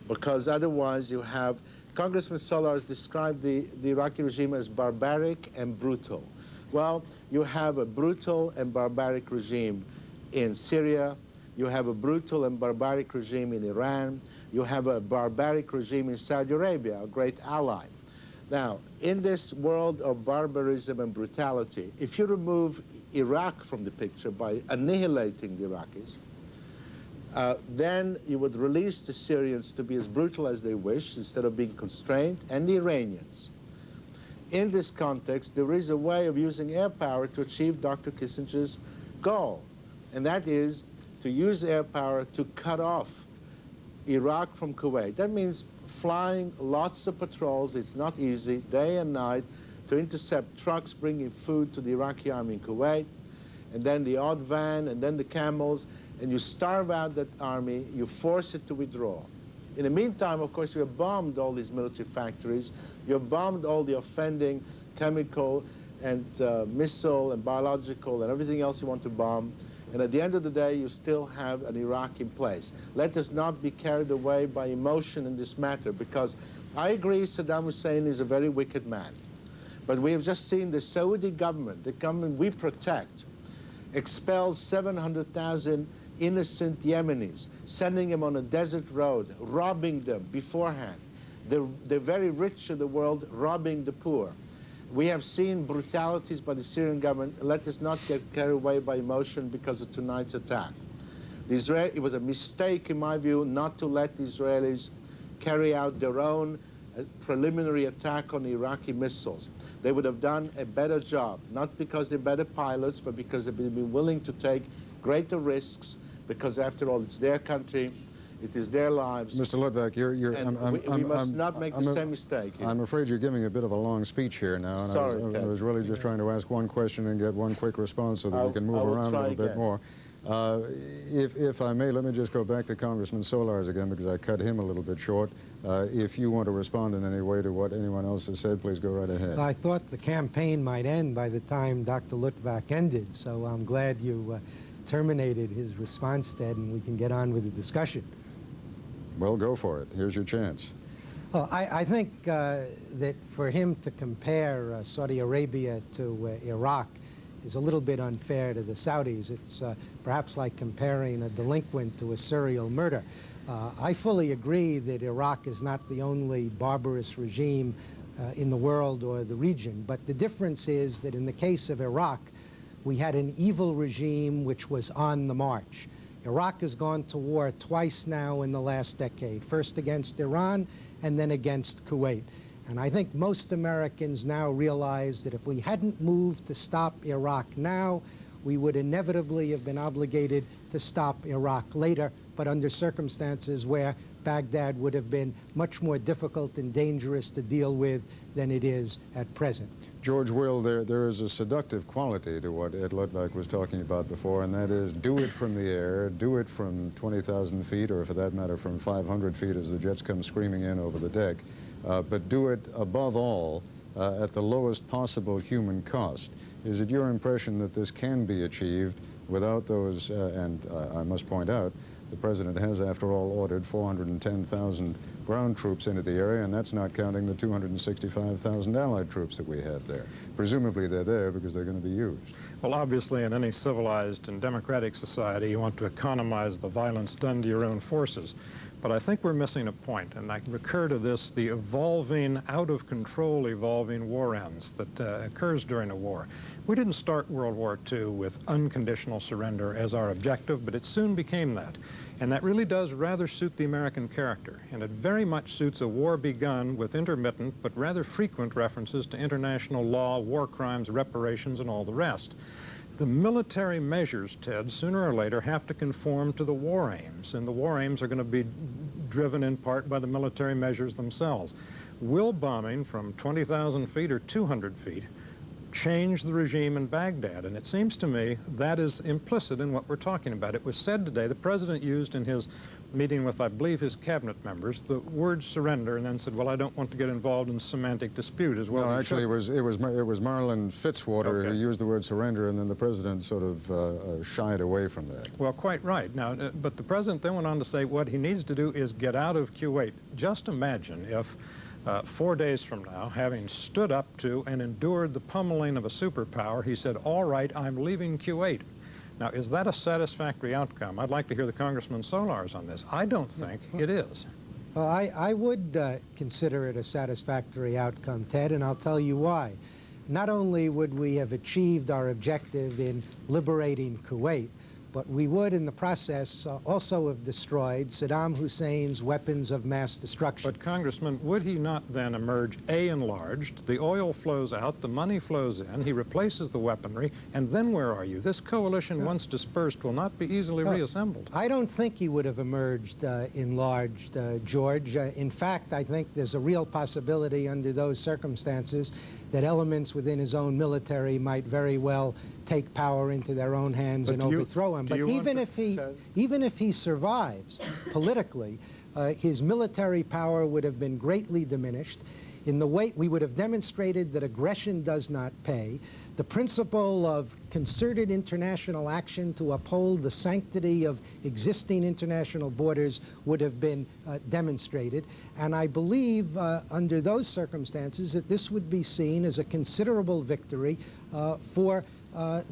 because otherwise you have, Congressman Solar has described the Iraqi regime as barbaric and brutal. Well, you have a brutal and barbaric regime in Syria, you have a brutal and barbaric regime in Iran, you have a barbaric regime in Saudi Arabia, a great ally. Now, in this world of barbarism and brutality, if you remove Iraq from the picture by annihilating the Iraqis, then you would release the Syrians to be as brutal as they wish instead of being constrained, and the Iranians. In this context, there is a way of using air power to achieve Dr. Kissinger's goal, and that is to use air power to cut off Iraq from Kuwait. That means flying lots of patrols. It's not easy, day and night, to intercept trucks bringing food to the Iraqi army in Kuwait, and then the odd van, and then the camels, and you starve out that army, you force it to withdraw. In the meantime, of course, you have bombed all these military factories, you have bombed all the offending chemical and missile and biological and everything else you want to bomb, and at the end of the day, you still have an Iraq in place. Let us not be carried away by emotion in this matter, because I agree Saddam Hussein is a very wicked man. But we have just seen the Saudi government, the government we protect, expel 700,000 innocent Yemenis, sending them on a desert road, robbing them beforehand. The very rich of the world robbing the poor. We have seen brutalities by the Syrian government. Let us not get carried away by emotion because of tonight's attack. It was a mistake, in my view, not to let the Israelis carry out their own preliminary attack on Iraqi missiles. They would have done a better job, not because they're better pilots, but because they've been willing to take greater risks, because after all, it's their country, it is their lives. Mr. Luttwak, we must not make the same mistake here. I'm afraid you're giving a bit of a long speech here now, and Sorry, I was really just trying to ask one question and get one quick response so that we can move around a little bit more. If I may, let me just go back to Congressman Solars again, because I cut him a little bit short. If you want to respond in any way to what anyone else has said, please go right ahead. I thought the campaign might end by the time Dr. Luttwak ended, so I'm glad you terminated his response, Ted, and we can get on with the discussion. Well, go for it. Here's your chance. Well, I think that for him to compare Saudi Arabia to Iraq is a little bit unfair to the Saudis. It's perhaps like comparing a delinquent to a serial murder. I fully agree that Iraq is not the only barbarous regime in the world or the region, but the difference is that in the case of Iraq, we had an evil regime which was on the march. Iraq has gone to war twice now in the last decade, first against Iran and then against Kuwait. And I think most Americans now realize that if we hadn't moved to stop Iraq now, we would inevitably have been obligated to stop Iraq later, but under circumstances where Baghdad would have been much more difficult and dangerous to deal with than it is at present. George Will, there is a seductive quality to what Ed Luttwak was talking about before, and that is do it from the air, do it from 20,000 feet, or for that matter from 500 feet as the jets come screaming in over the deck, but do it above all at the lowest possible human cost. Is it your impression that this can be achieved without those, and I must point out, the President has, after all, ordered 410,000 ground troops into the area, and that's not counting the 265,000 Allied troops that we have there. Presumably they're there because they're going to be used. Well, obviously, in any civilized and democratic society, you want to economize the violence done to your own forces. But I think we're missing a point, and I recur to this, the evolving, out-of-control evolving war ends that occurs during a war. We didn't start World War II with unconditional surrender as our objective, but it soon became that. And that really does rather suit the American character, and it very much suits a war begun with intermittent but rather frequent references to international law, war crimes, reparations, and all the rest. The military measures, Ted, sooner or later have to conform to the war aims, and the war aims are going to be driven in part by the military measures themselves. Will bombing from 20,000 feet or 200 feet change the regime in Baghdad? And it seems to me that is implicit in what we're talking about. It was said today, the President used in his meeting with, I believe, his cabinet members, the word surrender, and then said, well, I don't want to get involved in semantic dispute as well. No, actually, it was Marlin Fitzwater who used the word surrender, and then the President sort of shied away from that. Well, quite right. Now, but the President then went on to say what he needs to do is get out of Kuwait. Just imagine if 4 days from now, having stood up to and endured the pummeling of a superpower, he said, all right, I'm leaving Kuwait. Now, is that a satisfactory outcome? I'd like to hear the Congressman Solar's on this. I don't think it is. Well, I would consider it a satisfactory outcome, Ted, and I'll tell you why. Not only would we have achieved our objective in liberating Kuwait, but we would, in the process, also have destroyed Saddam Hussein's weapons of mass destruction. But, Congressman, would he not then emerge, A, enlarged, the oil flows out, the money flows in, he replaces the weaponry, and then where are you? This coalition, once dispersed, will not be easily reassembled. I don't think he would have emerged enlarged, George. In fact, I think there's a real possibility under those circumstances that elements within his own military might very well take power into their own hands and overthrow him. But even if he survives politically, his military power would have been greatly diminished. In the way we would have demonstrated that aggression does not pay, the principle of concerted international action to uphold the sanctity of existing international borders would have been demonstrated. And I believe under those circumstances that this would be seen as a considerable victory for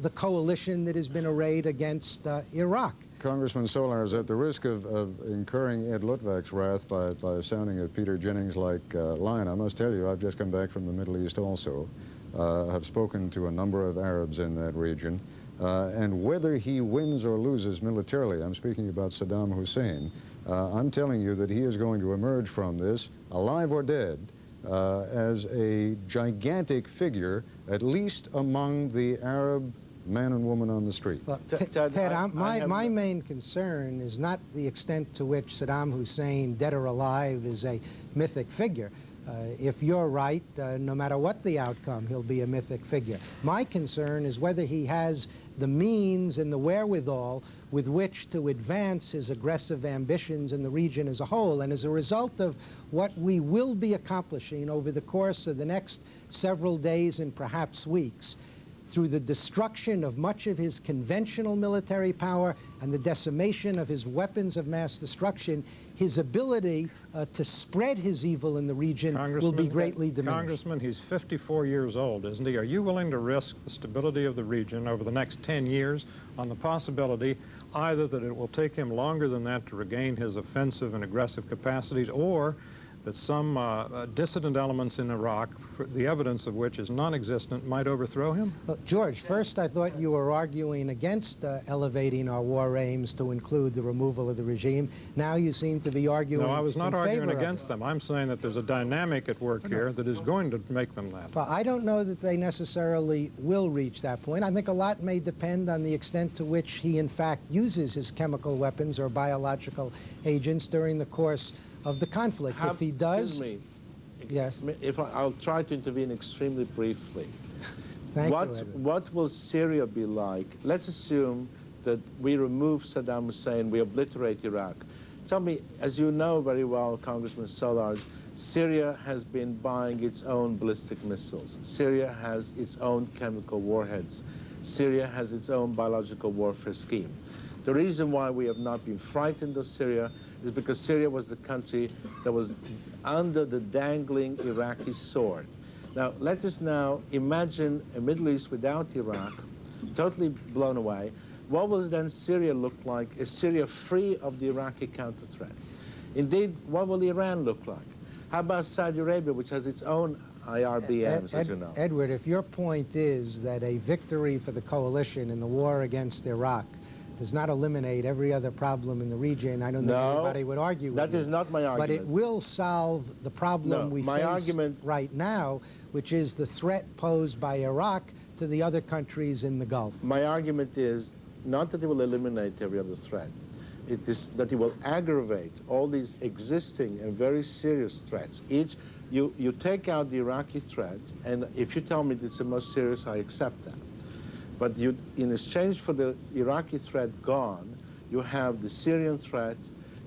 the coalition that has been arrayed against Iraq. Congressman Solars, at the risk of incurring Ed Luttwak's wrath by sounding a Peter Jennings-like line, I must tell you, I've just come back from the Middle East also. Have spoken to a number of Arabs in that region. And whether he wins or loses militarily, I'm speaking about Saddam Hussein, I'm telling you that he is going to emerge from this, alive or dead, as a gigantic figure, at least among the Arab man and woman on the street. Well, Ted, my main concern is not the extent to which Saddam Hussein, dead or alive, is a mythic figure. If you're right, no matter what the outcome, he'll be a mythic figure. My concern is whether he has the means and the wherewithal with which to advance his aggressive ambitions in the region as a whole. And as a result of what we will be accomplishing over the course of the next several days and perhaps weeks, through the destruction of much of his conventional military power and the decimation of his weapons of mass destruction, his ability to spread his evil in the region will be greatly diminished. Congressman, he's 54 years old, isn't he? Are you willing to risk the stability of the region over the next 10 years on the possibility either that it will take him longer than that to regain his offensive and aggressive capacities, or that some dissident elements in Iraq, the evidence of which is non-existent, might overthrow him? Well, George, first I thought you were arguing against elevating our war aims to include the removal of the regime. Now you seem to be arguing in favor of it. No, I was not arguing against them. I'm saying that there's a dynamic at work here that is going to make them that. Well, I don't know that they necessarily will reach that point. I think a lot may depend on the extent to which he, in fact, uses his chemical weapons or biological agents during the course of the conflict. If he does... Excuse me. Yes. I'll try to intervene extremely briefly. Thank you, Edward. What will Syria be like? Let's assume that we remove Saddam Hussein, we obliterate Iraq. Tell me, as you know very well, Congressman Solars, Syria has been buying its own ballistic missiles. Syria has its own chemical warheads. Syria has its own biological warfare scheme. The reason why we have not been frightened of Syria is because Syria was the country that was under the dangling Iraqi sword. Now, let us now imagine a Middle East without Iraq, totally blown away. What will then Syria look like? Is Syria free of the Iraqi counter-threat? Indeed, what will Iran look like? How about Saudi Arabia, which has its own IRBMs, as you know? Edward, if your point is that a victory for the coalition in the war against Iraq does not eliminate every other problem in the region, I don't think anybody would argue with you. That is not my argument. But it will solve the problem we face right now, which is the threat posed by Iraq to the other countries in the Gulf. My argument is not that it will eliminate every other threat. It is that it will aggravate all these existing and very serious threats. You take out the Iraqi threat, and if you tell me it's the most serious, I accept that. But in exchange for the Iraqi threat gone, you have the Syrian threat,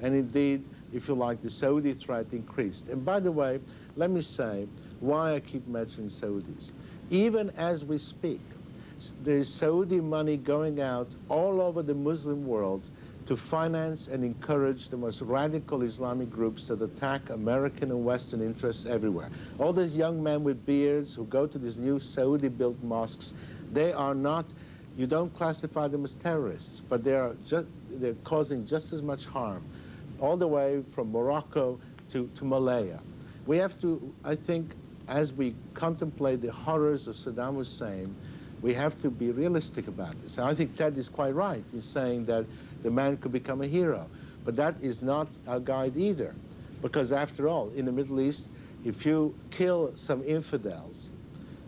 and indeed, if you like, the Saudi threat increased. And by the way, let me say why I keep mentioning Saudis. Even as we speak, there's Saudi money going out all over the Muslim world to finance and encourage the most radical Islamic groups that attack American and Western interests everywhere. All these young men with beards who go to these new Saudi-built mosques, they are not, you don't classify them as terrorists, but they're causing just as much harm, all the way from Morocco to Malaya. We have to, I think, as we contemplate the horrors of Saddam Hussein, we have to be realistic about this. And I think Ted is quite right in saying that the man could become a hero. But that is not our guide either. Because after all, in the Middle East, if you kill some infidels,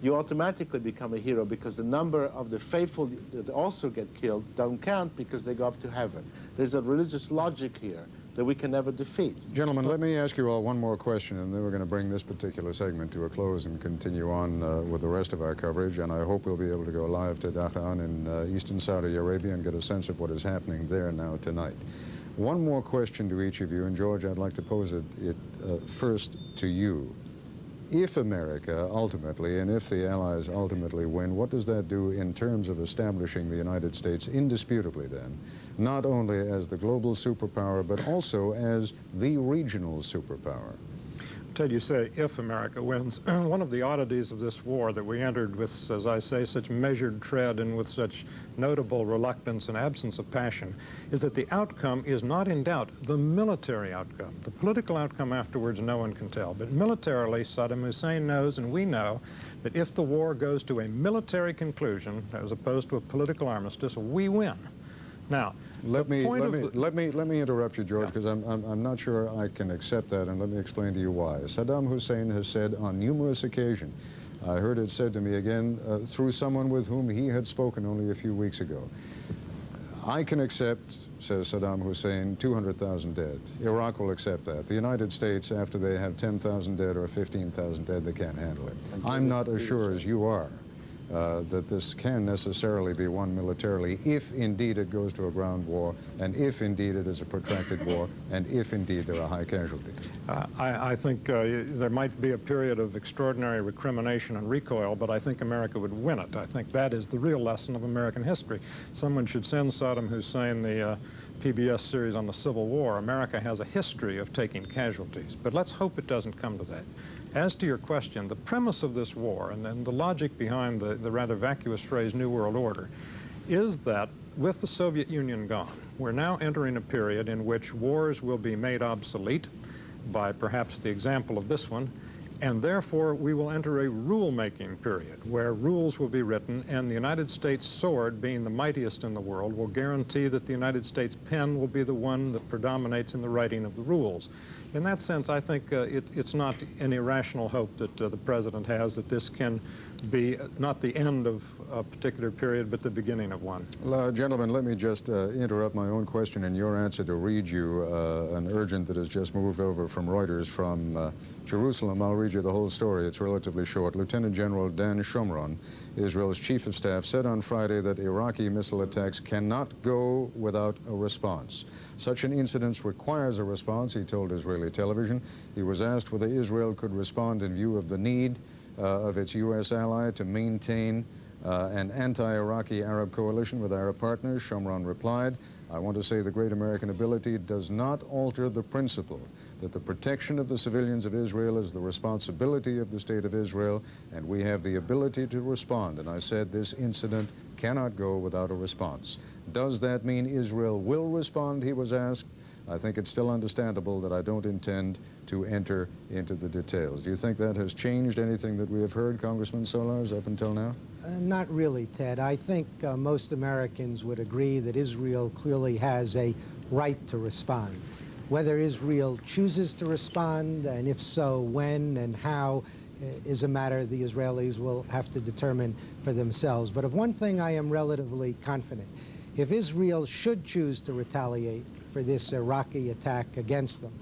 you automatically become a hero because the number of the faithful that also get killed don't count because they go up to heaven. There's a religious logic here that we can never defeat. Gentlemen, let me ask you all one more question, and then we're going to bring this particular segment to a close and continue on with the rest of our coverage. And I hope we'll be able to go live to Dahran in eastern Saudi Arabia and get a sense of what is happening there now tonight. One more question to each of you, and George, I'd like to pose it first to you. If America ultimately, and if the Allies ultimately win, what does that do in terms of establishing the United States indisputably then, not only as the global superpower, but also as the regional superpower? Ted, you say if America wins. One of the oddities of this war that we entered with, as I say, such measured tread and with such notable reluctance and absence of passion is that the outcome is not in doubt, the military outcome. The political outcome afterwards, no one can tell. But militarily, Saddam Hussein knows, and we know, that if the war goes to a military conclusion, as opposed to a political armistice, we win. Now, let me interrupt you, George, because I'm not sure I can accept that, and let me explain to you why. Saddam Hussein has said on numerous occasions, I heard it said to me again through someone with whom he had spoken only a few weeks ago, I can accept, says Saddam Hussein, 200,000 dead. Iraq will accept that. The United States, after they have 10,000 dead or 15,000 dead, they can't handle it. I'm not as sure as you are that this can necessarily be won militarily if indeed it goes to a ground war, and if indeed it is a protracted war, and if indeed there are high casualties? I think there might be a period of extraordinary recrimination and recoil, but I think America would win it. I think that is the real lesson of American history. Someone should send Saddam Hussein the PBS series on the Civil War. America has a history of taking casualties, but let's hope it doesn't come to that. As to your question, the premise of this war and the logic behind the rather vacuous phrase New World Order is that with the Soviet Union gone, we're now entering a period in which wars will be made obsolete by perhaps the example of this one, and therefore we will enter a rule-making period where rules will be written, and the United States sword, being the mightiest in the world, will guarantee that the United States pen will be the one that predominates in the writing of the rules. In that sense, I think it's not an irrational hope that the President has that this can be not the end of a particular period, but the beginning of one. Well, gentlemen, let me just interrupt my own question in your answer to read you an urgent that has just moved over from Reuters from Jerusalem. I'll read you the whole story. It's relatively short. Lieutenant General Dan Shomron, Israel's chief of staff, said on Friday that Iraqi missile attacks cannot go without a response. Such an incident requires a response, he told Israeli television. He was asked whether Israel could respond in view of the need of its U.S. ally to maintain an anti-Iraqi Arab coalition with Arab partners. Shomron replied, "I want to say the great American ability does not alter the principle that the protection of the civilians of Israel is the responsibility of the State of Israel, and we have the ability to respond." And I said this incident cannot go without a response. Does that mean Israel will respond, he was asked. I think it's still understandable that I don't intend to enter into the details. Do you think that has changed anything that we have heard, Congressman Solars, up until now? Not really, Ted. I think most Americans would agree that Israel clearly has a right to respond. Whether Israel chooses to respond, and if so, when and how, is a matter the Israelis will have to determine for themselves. But of one thing I am relatively confident. If Israel should choose to retaliate for this Iraqi attack against them,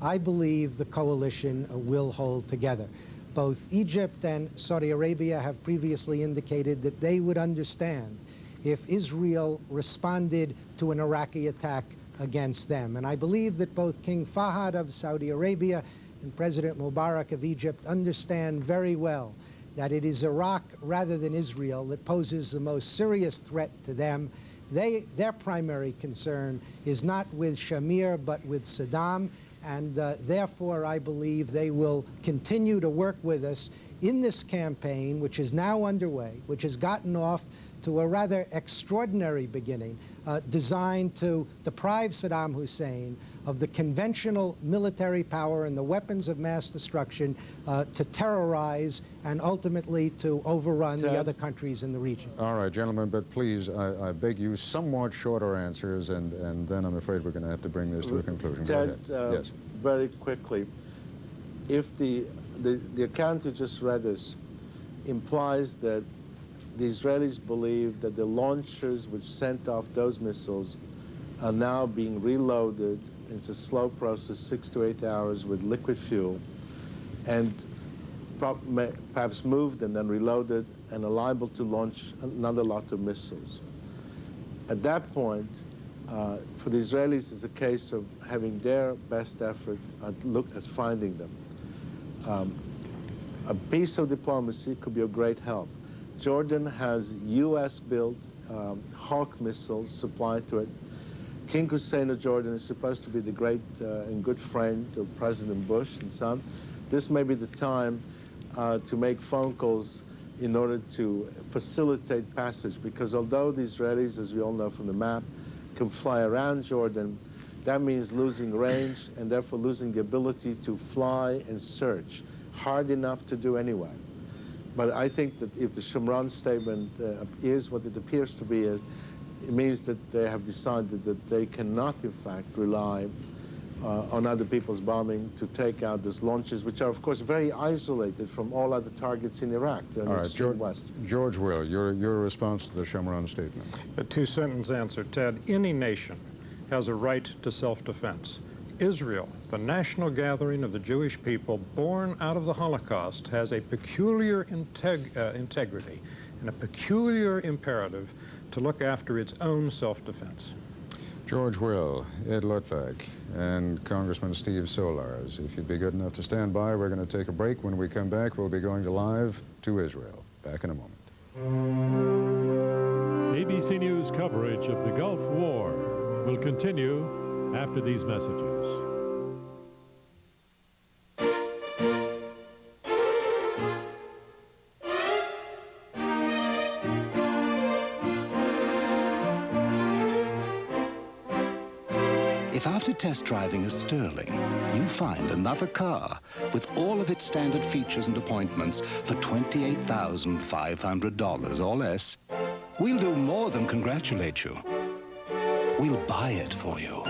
I believe the coalition will hold together. Both Egypt and Saudi Arabia have previously indicated that they would understand if Israel responded to an Iraqi attack against them. And I believe that both King Fahd of Saudi Arabia and President Mubarak of Egypt understand very well that it is Iraq rather than Israel that poses the most serious threat to them. Their primary concern is not with Shamir, but with Saddam, and therefore I believe they will continue to work with us in this campaign, which is now underway, which has gotten off to a rather extraordinary beginning, designed to deprive Saddam Hussein of the conventional military power and the weapons of mass destruction to terrorize and ultimately to overrun the other countries in the region. All right, gentlemen, but please, I beg you, somewhat shorter answers, and then I'm afraid we're going to have to bring this to a conclusion. Ted, yes. Very quickly, if the account you just read us implies that the Israelis believe that the launchers which sent off those missiles are now being reloaded. It's a slow process, 6 to 8 hours with liquid fuel, and perhaps moved and then reloaded and are liable to launch another lot of missiles. At that point, for the Israelis, it's a case of having their best effort look at finding them. A piece of diplomacy could be of great help. Jordan has U.S.-built Hawk missiles supplied to it. King Hussein of Jordan is supposed to be the great and good friend of President Bush and son. This may be the time to make phone calls in order to facilitate passage, because although the Israelis, as we all know from the map, can fly around Jordan, that means losing range and therefore losing the ability to fly and search, hard enough to do anyway. But I think that if the Shomron statement is what it appears to be, it means that they have decided that they cannot, in fact, rely on other people's bombing to take out those launches, which are, of course, very isolated from all other targets in Iraq, the extreme west. George Will, your response to the Shomron statement. A two-sentence answer, Ted. Any nation has a right to self-defense. Israel, the national gathering of the Jewish people born out of the Holocaust, has a peculiar integrity and a peculiar imperative to look after its own self-defense. George Will, Ed Luttwak, and Congressman Steve Solars. If you'd be good enough to stand by, we're going to take a break. When we come back, we'll be going live to Israel. Back in a moment. ABC News coverage of the Gulf War will continue after these messages. If after test driving a Sterling, you find another car with all of its standard features and appointments for $28,500 or less, we'll do more than congratulate you. We'll buy it for you.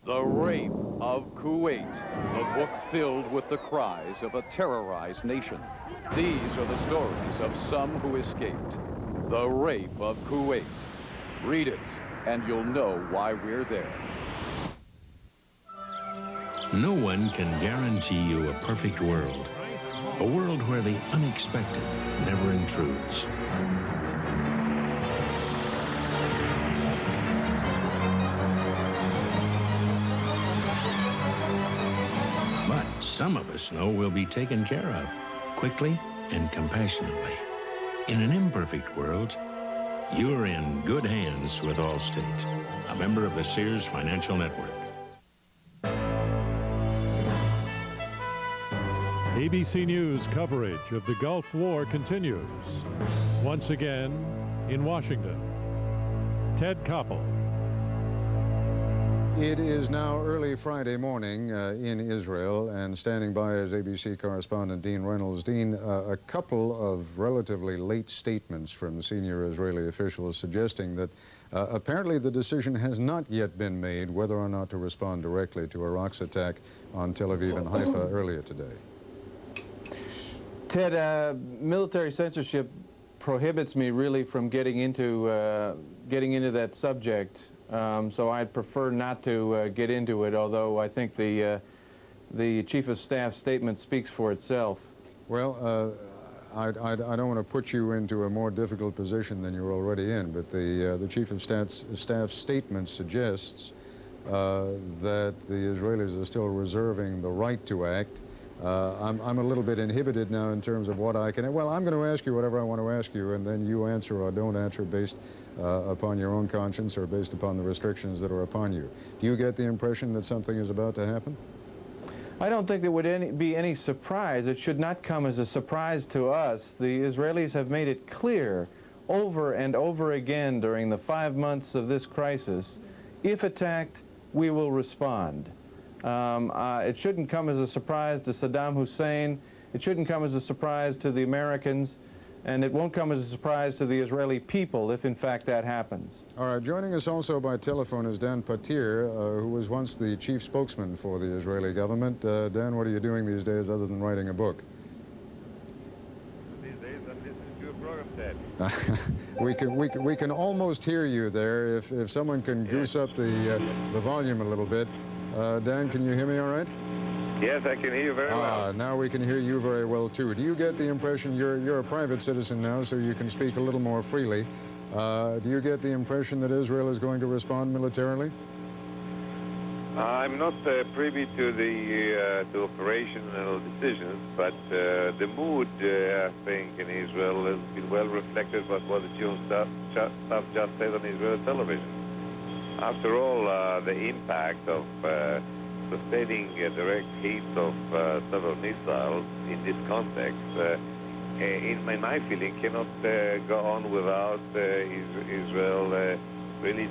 The Rape of Kuwait, a book filled with the cries of a terrorized nation. These are the stories of some who escaped. The Rape of Kuwait. Read it, and you'll know why we're there. No one can guarantee you a perfect world. A world where the unexpected never intrudes. But some of us know we'll be taken care of, quickly and compassionately. In an imperfect world, you're in good hands with Allstate, a member of the Sears Financial Network. ABC News coverage of the Gulf War continues. Once again, in Washington, Ted Koppel. It is now early Friday morning in Israel, and standing by is ABC correspondent Dean Reynolds. Dean, a couple of relatively late statements from senior Israeli officials suggesting that apparently the decision has not yet been made whether or not to respond directly to Iraq's attack on Tel Aviv and Haifa earlier today. Ted, military censorship prohibits me really from getting into that subject. So I'd prefer not to get into it, although I think the Chief of Staff's statement speaks for itself. Well, I don't want to put you into a more difficult position than you're already in, but the Chief of Staff's statement suggests that the Israelis are still reserving the right to act. I'm a little bit inhibited now in terms of what I can... Well, I'm going to ask you whatever I want to ask you, and then you answer or don't answer based upon your own conscience or based upon the restrictions that are upon you. Do you get the impression that something is about to happen? I don't think there would be any surprise. It should not come as a surprise to us. The Israelis have made it clear over and over again during the 5 months of this crisis, if attacked, we will respond. It shouldn't come as a surprise to Saddam Hussein. It shouldn't come as a surprise to the Americans. And it won't come as a surprise to the Israeli people if, in fact, that happens. All right, joining us also by telephone is Dan Patir, who was once the chief spokesman for the Israeli government. Dan, what are you doing these days other than writing a book? These days I'm listening to your program, Ted. we can almost hear you there. If someone can goose up the volume a little bit. Dan, can you hear me all right? Yes, I can hear you very well. Now we can hear you very well, too. Do you get the impression, you're a private citizen now, so you can speak a little more freely. Do you get the impression that Israel is going to respond militarily? I'm not privy to the to operational decisions, but the mood, I think, in Israel has been well reflected by what the chief staff just said on Israeli television. After all, the impact of sustaining direct hits of several missiles in this context, in my feeling, cannot go on without Israel really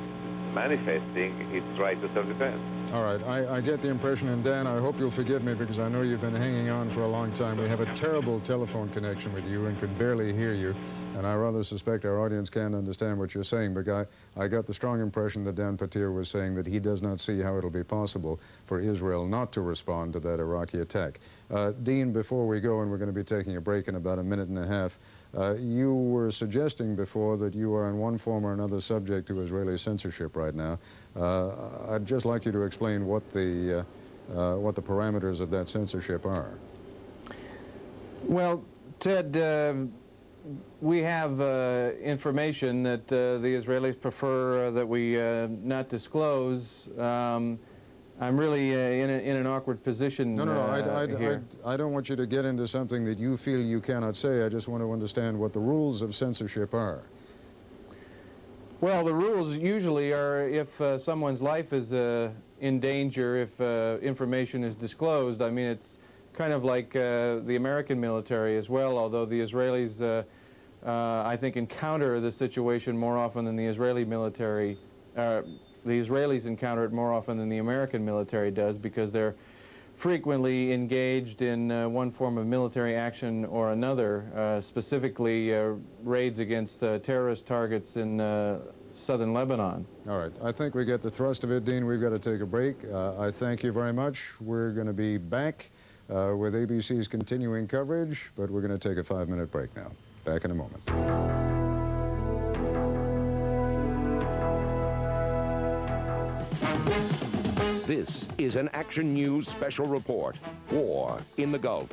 manifesting its right to self-defense. All right, I get the impression, and Dan, I hope you'll forgive me because I know you've been hanging on for a long time. We have a terrible telephone connection with you and can barely hear you, and I rather suspect our audience can't understand what you're saying, but I got the strong impression that Dan Patir was saying that he does not see how it'll be possible for Israel not to respond to that Iraqi attack. Dean, before we go, and we're going to be taking a break in about a minute and a half, you were suggesting before that you are in one form or another subject to Israeli censorship right now. I'd just like you to explain what the parameters of that censorship are. Well, Ted, we have information that the Israelis prefer that we not disclose. I'm really in an awkward position here. I don't want you to get into something that you feel you cannot say. I just want to understand what the rules of censorship are. Well, the rules usually are if someone's life is in danger, if information is disclosed. I mean, it's kind of like the American military as well, although the Israelis, I think, encounter the situation more often than the Israeli military. The Israelis encounter it more often than the American military does because they're frequently engaged in one form of military action or another, specifically raids against terrorist targets in southern Lebanon. All right. I think we get the thrust of it, Dean. We've got to take a break. I thank you very much. We're going to be back with ABC's continuing coverage, but we're going to take a 5-minute break now. Back in a moment. This is an Action News special report. War in the Gulf.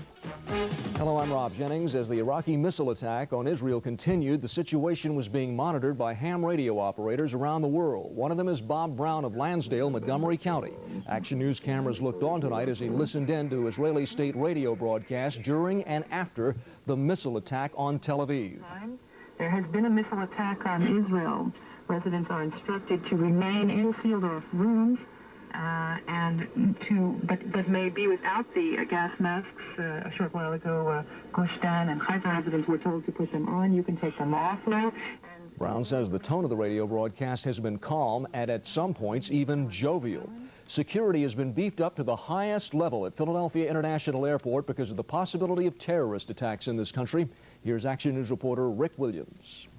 Hello, I'm Rob Jennings. As the Iraqi missile attack on Israel continued, the situation was being monitored by ham radio operators around the world. One of them is Bob Brown of Lansdale, Montgomery County. Action News cameras looked on tonight as he listened in to Israeli state radio broadcasts during and after the missile attack on Tel Aviv. There has been a missile attack on Israel. Residents are instructed to remain in sealed-off rooms but may be without the gas masks. A short while ago, Gush Dan and Haifa residents were told to put them on. You can take them off now. Brown says the tone of the radio broadcast has been calm and at some points even jovial. Security has been beefed up to the highest level at Philadelphia International Airport because of the possibility of terrorist attacks in this country. Here's Action News reporter Rick Williams.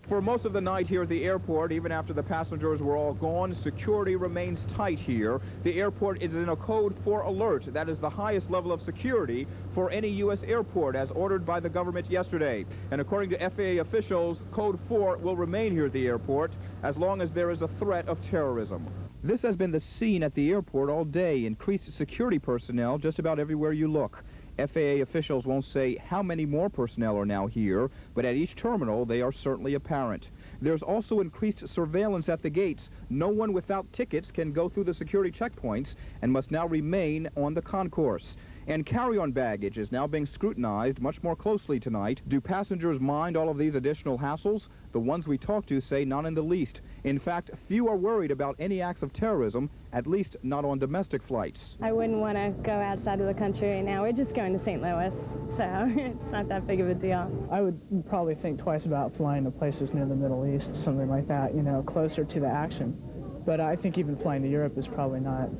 For most of the night here at the airport, even after the passengers were all gone, security remains tight here. The airport is in a code 4 alert. That is the highest level of security for any U.S. airport as ordered by the government yesterday. And according to FAA officials, code 4 will remain here at the airport as long as there is a threat of terrorism. This has been the scene at the airport all day. Increased security personnel just about everywhere you look. FAA officials won't say how many more personnel are now here, but at each terminal they are certainly apparent. There's also increased surveillance at the gates. No one without tickets can go through the security checkpoints and must now remain on the concourse. And carry-on baggage is now being scrutinized much more closely tonight. Do passengers mind all of these additional hassles? The ones we talk to say not in the least. In fact, few are worried about any acts of terrorism, at least not on domestic flights. I wouldn't want to go outside of the country right now. We're just going to St. Louis, so it's not that big of a deal. I would probably think twice about flying to places near the Middle East, something like that, you know, closer to the action. But I think even flying to Europe is probably not...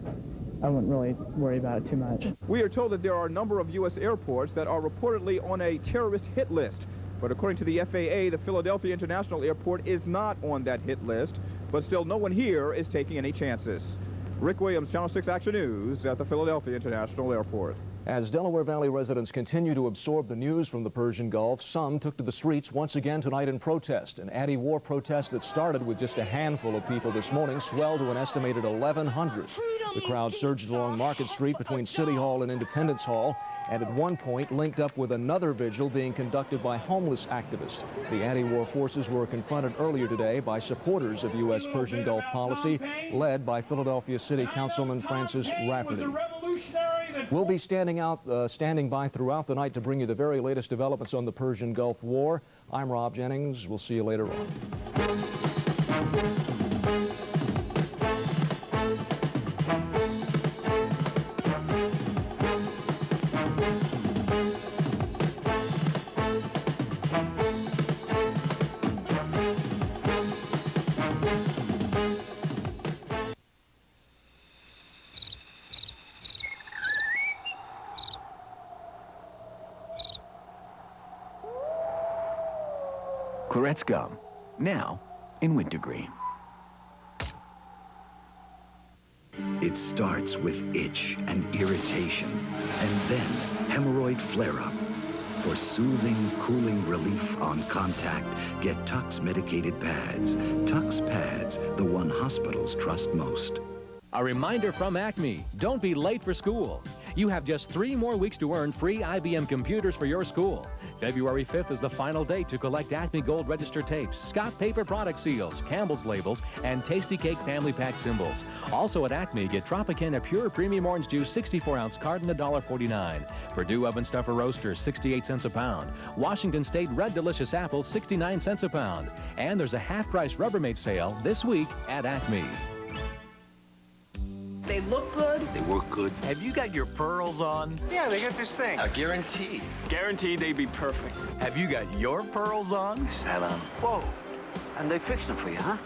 I wouldn't really worry about it too much. We are told that there are a number of U.S. airports that are reportedly on a terrorist hit list. But according to the FAA, the Philadelphia International Airport is not on that hit list. But still, no one here is taking any chances. Rick Williams, Channel 6 Action News at the Philadelphia International Airport. As Delaware Valley residents continue to absorb the news from the Persian Gulf, some took to the streets once again tonight in protest. An anti-war protest that started with just a handful of people this morning swelled to an estimated 1,100. The crowd surged along Market Street between City Hall and Independence Hall, and at one point linked up with another vigil being conducted by homeless activists. The anti-war forces were confronted earlier today by supporters of U.S. Persian Gulf policy, led by Philadelphia City Councilman Francis Rafferty. We'll be standing by throughout the night to bring you the very latest developments on the Persian Gulf War. I'm Rob Jennings. We'll see you later on. Clarette's Gum, now in wintergreen. It starts with itch and irritation, and then hemorrhoid flare-up. For soothing, cooling relief on contact, get Tux medicated pads. Tux pads, the one hospitals trust most. A reminder from Acme, don't be late for school. You have just 3 more weeks to earn free IBM computers for your school. February 5th is the final date to collect Acme Gold Register tapes, Scott Paper product seals, Campbell's labels, and Tasty Cake Family Pack symbols. Also at Acme, get Tropicana Pure Premium Orange Juice 64-ounce carton $1.49. Purdue Oven Stuffer Roaster 68 cents a pound. Washington State Red Delicious Apples 69 cents a pound. And there's a half-price Rubbermaid sale this week at Acme. They look good. They work good. Have you got your pearls on? Yeah, they got this thing. Guaranteed. Guaranteed they'd be perfect. Have you got your pearls on? I sat on. Whoa. And they fixed them for you, huh?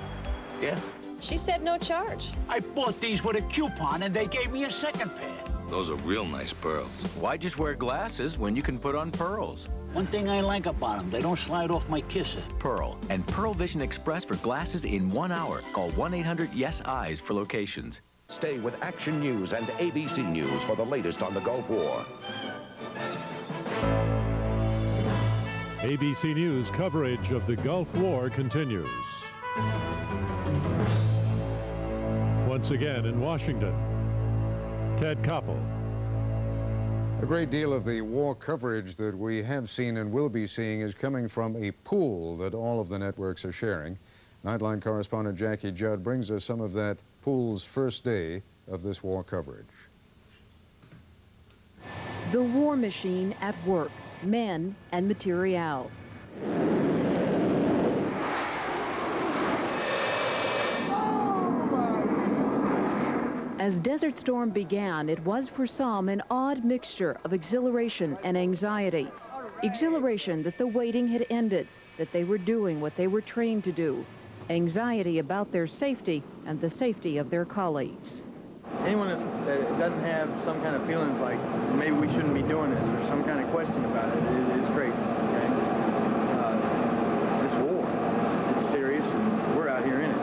Yeah. She said no charge. I bought these with a coupon and they gave me a second pair. Those are real nice pearls. Why just wear glasses when you can put on pearls? One thing I like about them, they don't slide off my kisser. Pearl and Pearl Vision Express for glasses in 1 hour. Call 1-800-YES-EYES for locations. Stay with Action News and ABC News for the latest on the Gulf War. ABC News coverage of the Gulf War continues. Once again in Washington, Ted Koppel. A great deal of the war coverage that we have seen and will be seeing is coming from a pool that all of the networks are sharing. Nightline correspondent Jackie Judd brings us some of that pool's first day of this war coverage. The war machine at work, men and materiel. As Desert Storm began, it was for some an odd mixture of exhilaration and anxiety. Exhilaration that the waiting had ended, that they were doing what they were trained to do. Anxiety about their safety and the safety of their colleagues. Anyone that doesn't have some kind of feelings like maybe we shouldn't be doing this or some kind of question about it is crazy, okay? This war is serious and we're out here in it.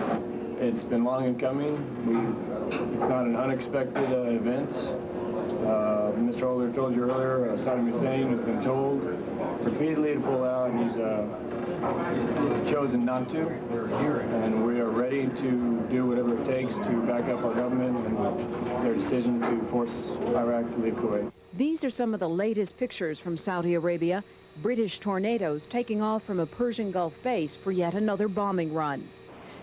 It's been long in coming. It's not an unexpected event. Mr. Holder told you earlier, Saddam Hussein has been told repeatedly to pull out, and he's chosen not to. And we are ready to do whatever it takes to back up our government and their decision to force Iraq to leave Kuwait. These are some of the latest pictures from Saudi Arabia. British tornadoes taking off from a Persian Gulf base for yet another bombing run.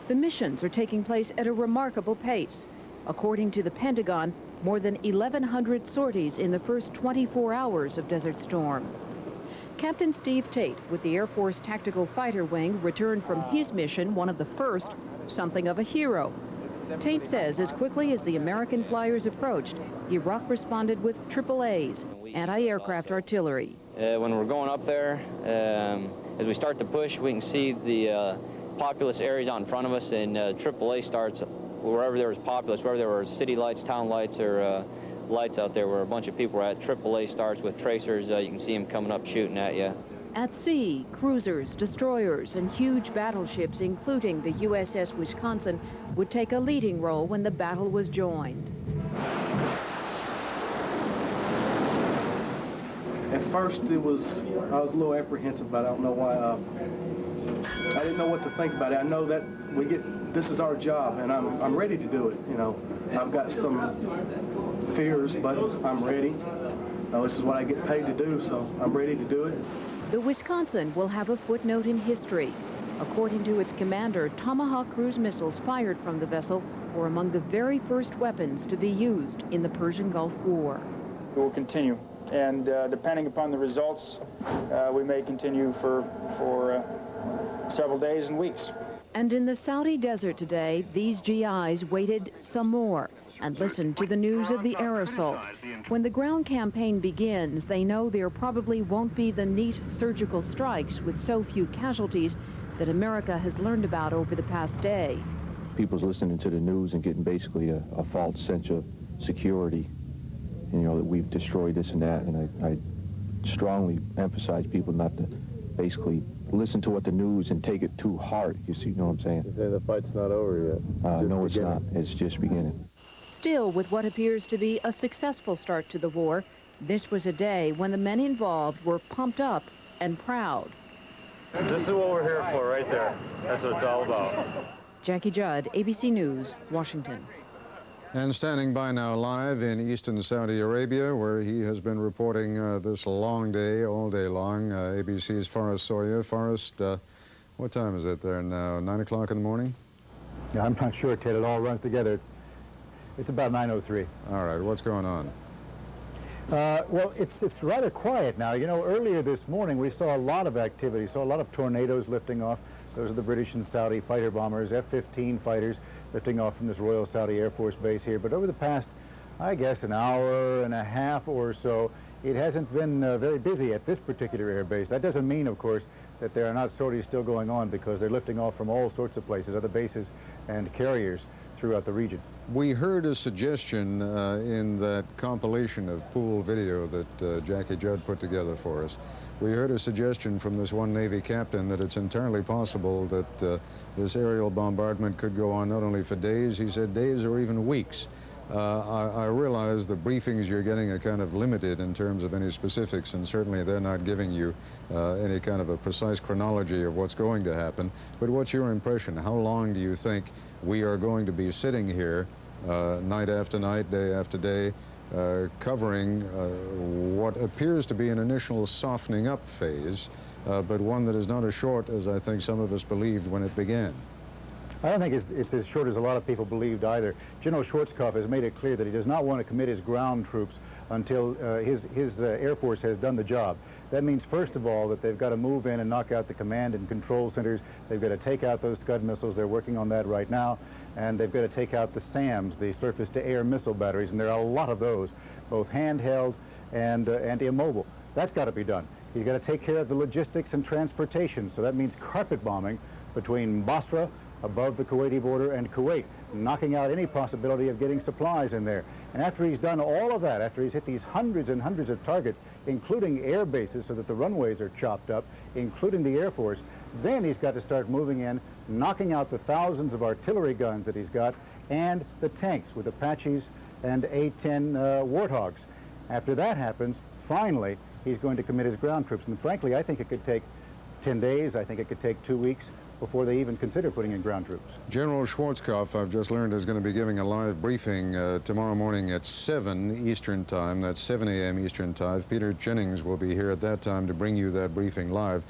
The missions are taking place at a remarkable pace. According to the Pentagon, more than 1,100 sorties in the first 24 hours of Desert Storm. Captain Steve Tate with the Air Force Tactical Fighter Wing returned from his mission, one of the first, something of a hero. Tate says as quickly as the American flyers approached, Iraq responded with AAAs, anti-aircraft artillery. When we're going up there, as we start to push, we can see the populous areas out in front of us, and AAA starts wherever there was populous, wherever there were city lights, town lights, or lights out there where a bunch of people were at. AAA starts with tracers. You can see them coming up shooting at you. At sea, cruisers, destroyers, and huge battleships, including the USS Wisconsin, would take a leading role when the battle was joined. At first, I was a little apprehensive, but I don't know why. I didn't know what to think about it. I know that this is our job, and I'm ready to do it. You know, I've got some fears, but I'm ready. This is what I get paid to do, so I'm ready to do it. The Wisconsin will have a footnote in history. According to its commander, Tomahawk cruise missiles fired from the vessel were among the very first weapons to be used in the Persian Gulf War. It will continue, and depending upon the results, we may continue for several days and weeks. And in the Saudi desert today, these GIs waited some more and listened to the news of the air assault. When the ground campaign begins, they know there probably won't be the neat surgical strikes with so few casualties that America has learned about over the past day. People's listening to the news and getting basically a false sense of security, you know, that we've destroyed this and that, and I strongly emphasize people not to basically listen to what the news and take it too hard. You see, you know what I'm saying? You say the fight's not over yet? No, it's not. It's just beginning. Still, with what appears to be a successful start to the war, this was a day when the men involved were pumped up and proud. This is what we're here for right there. That's what it's all about. Jackie Judd, ABC News, Washington. And standing by now live in eastern Saudi Arabia, where he has been reporting this long day, all day long, ABC's Forrest Sawyer. Forrest, what time is it there now, 9 o'clock in the morning? Yeah, I'm not sure, Ted. It all runs together. It's about 9:03. All right, what's going on? Well, it's rather quiet now. You know, earlier this morning we saw a lot of activity, saw a lot of tornadoes lifting off. Those are the British and Saudi fighter bombers, F-15 fighters lifting off from this Royal Saudi Air Force base here. But over the past, I guess, an hour and a half or so, it hasn't been very busy at this particular air base. That doesn't mean, of course, that there are not sorties still going on, because they're lifting off from all sorts of places, other bases and carriers throughout the region. We heard a suggestion in that compilation of pool video that Jackie Judd put together for us. We heard a suggestion from this one Navy captain that it's entirely possible that this aerial bombardment could go on not only for days, he said days or even weeks. I realize the briefings you're getting are kind of limited in terms of any specifics, and certainly they're not giving you any kind of a precise chronology of what's going to happen. But what's your impression? How long do you think we are going to be sitting here night after night, day after day, covering what appears to be an initial softening up phase, but one that is not as short as I think some of us believed when it began? I don't think it's as short as a lot of people believed either. General Schwarzkopf has made it clear that he does not want to commit his ground troops until his Air Force has done the job. That means, first of all, that they've got to move in and knock out the command and control centers. They've got to take out those Scud missiles. They're working on that right now. And they've got to take out the SAMs, the surface-to-air missile batteries, and there are a lot of those, both handheld and immobile. That's got to be done. You've got to take care of the logistics and transportation, so that means carpet bombing between Basra, above the Kuwaiti border, and Kuwait, knocking out any possibility of getting supplies in there. And after he's done all of that, after he's hit these hundreds and hundreds of targets, including air bases so that the runways are chopped up, including the Air Force, then he's got to start moving in, knocking out the thousands of artillery guns that he's got, and the tanks with Apaches and A-10 Warthogs. After that happens, finally, he's going to commit his ground troops. And frankly, I think it could take 10 days. I think it could take 2 weeks before they even consider putting in ground troops. General Schwarzkopf, I've just learned, is going to be giving a live briefing tomorrow morning at 7 Eastern Time. That's 7 a.m. Eastern Time. Peter Jennings will be here at that time to bring you that briefing live.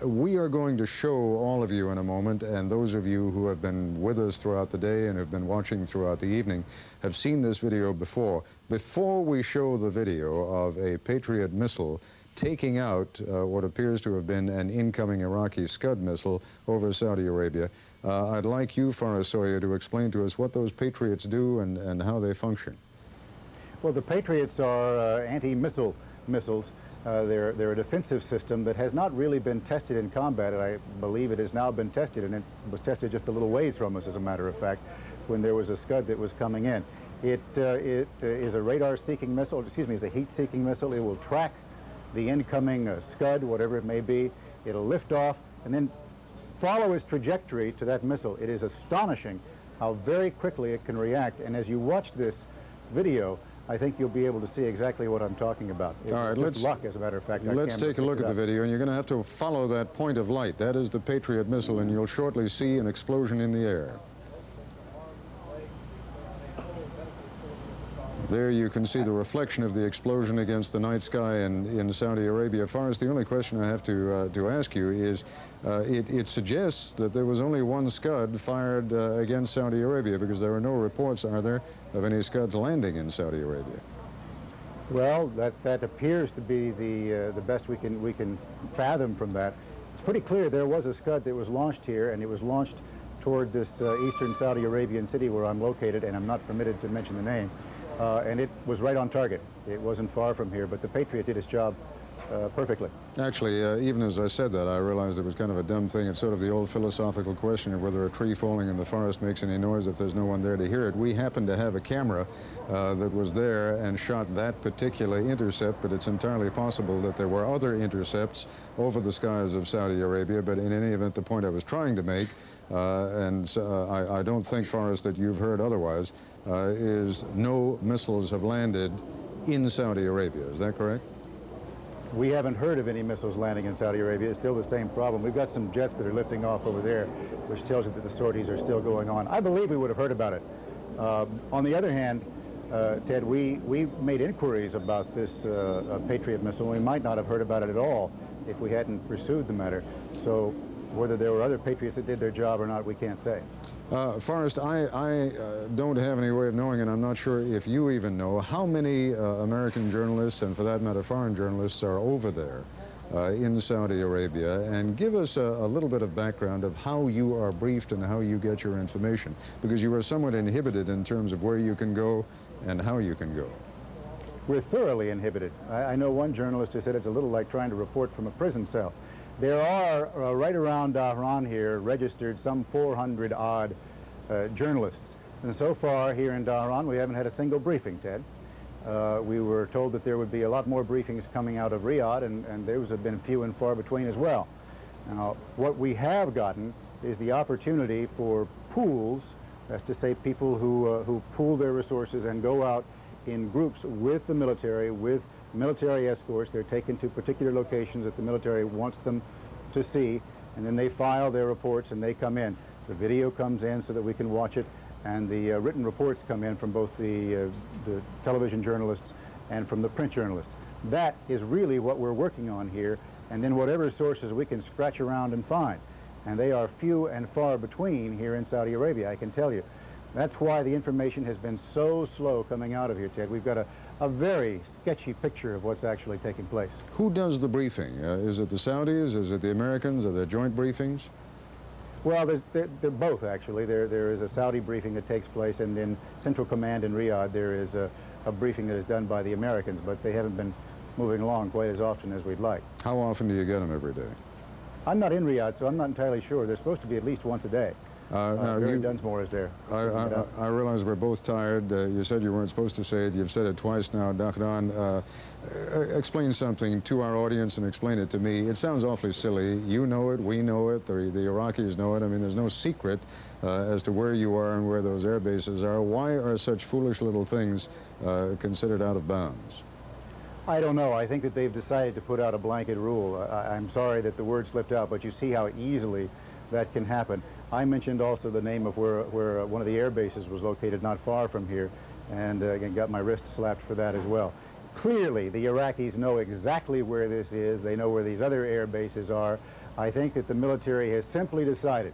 We are going to show all of you in a moment, and those of you who have been with us throughout the day and have been watching throughout the evening have seen this video before. Before we show the video of a Patriot missile taking out what appears to have been an incoming Iraqi Scud missile over Saudi Arabia, I'd like you, Forrest Sawyer, to explain to us what those Patriots do and how they function. Well, the Patriots are anti-missile missiles. They're a defensive system that has not really been tested in combat, and I believe it has now been tested, and it was tested just a little ways from us, as a matter of fact, when there was a Scud that was coming in. It is a radar-seeking missile, excuse me, it's a heat-seeking missile. It will track the incoming Scud, whatever it may be. It'll lift off and then follow its trajectory to that missile. It is astonishing how very quickly it can react, and as you watch this video, I think you'll be able to see exactly what I'm talking about. It's all right, just luck, as a matter of fact. Let's take a look at the video, and you're going to have to follow that point of light. That is the Patriot missile, and you'll shortly see an explosion in the air. There you can see the reflection of the explosion against the night sky in Saudi Arabia. Forrest, the only question I have to ask you is, it suggests that there was only one Scud fired against Saudi Arabia, because there are no reports, are there, of any Scuds landing in Saudi Arabia? Well, that appears to be the best we can fathom from that. It's pretty clear there was a Scud that was launched here, and it was launched toward this eastern Saudi Arabian city where I'm located, and I'm not permitted to mention the name. And it was right on target. It wasn't far from here, but the Patriot did its job perfectly. Actually, even as I said that, I realized it was kind of a dumb thing. It's sort of the old philosophical question of whether a tree falling in the forest makes any noise if there's no one there to hear it. We happen to have a camera that was there and shot that particular intercept, but it's entirely possible that there were other intercepts over the skies of Saudi Arabia. But in any event, the point I was trying to make, and I don't think, Forrest, that you've heard otherwise, is no missiles have landed in Saudi Arabia. Is that correct? We haven't heard of any missiles landing in Saudi Arabia. It's still the same problem. We've got some jets that are lifting off over there, which tells you that the sorties are still going on. I believe we would have heard about it On the other hand, Ted, we made inquiries about this Patriot missile. We might not have heard about it at all if we hadn't pursued the matter. So whether there were other Patriots that did their job or not, we can't say. Forrest, I don't have any way of knowing, and I'm not sure if you even know, how many American journalists, and for that matter foreign journalists, are over there in Saudi Arabia. And give us a little bit of background of how you are briefed and how you get your information, because you are somewhat inhibited in terms of where you can go and how you can go. We're thoroughly inhibited. I know one journalist who said it's a little like trying to report from a prison cell. There are, right around Dhahran here, registered some 400-odd journalists. And so far here in Dhahran, we haven't had a single briefing, Ted. We were told that there would be a lot more briefings coming out of Riyadh, and those have been few and far between as well. Now, what we have gotten is the opportunity for pools, that's to say people who pool their resources and go out in groups with the military, with military escorts. They're taken to particular locations that the military wants them to see, and then they file their reports and they come in. The video comes in so that we can watch it, and the written reports come in from both the television journalists and from the print journalists. That is really what we're working on here, and then whatever sources we can scratch around and find. And they are few and far between here in Saudi Arabia, I can tell you. That's why the information has been so slow coming out of here, Ted. We've got a very sketchy picture of what's actually taking place. Who does the briefing? Is it the Saudis? Is it the Americans? Are there joint briefings? Well, they're both, actually. There is a Saudi briefing that takes place, and in Central Command in Riyadh, there is a briefing that is done by the Americans, but they haven't been moving along quite as often as we'd like. How often do you get them every day? I'm not in Riyadh, so I'm not entirely sure. They're supposed to be at least once a day. Barry Dunsmore is there. I realize we're both tired. You said you weren't supposed to say it. You've said it twice now, Dhahran. Explain something to our audience and explain it to me. It sounds awfully silly. You know it, we know it, the Iraqis know it. I mean, there's no secret as to where you are and where those air bases are. Why are such foolish little things considered out of bounds? I don't know. I think that they've decided to put out a blanket rule. I'm sorry that the word slipped out, but you see how easily that can happen. I mentioned also the name of where one of the air bases was located not far from here, and again got my wrist slapped for that as well. Clearly, the Iraqis know exactly where this is. They know where these other air bases are. I think that the military has simply decided,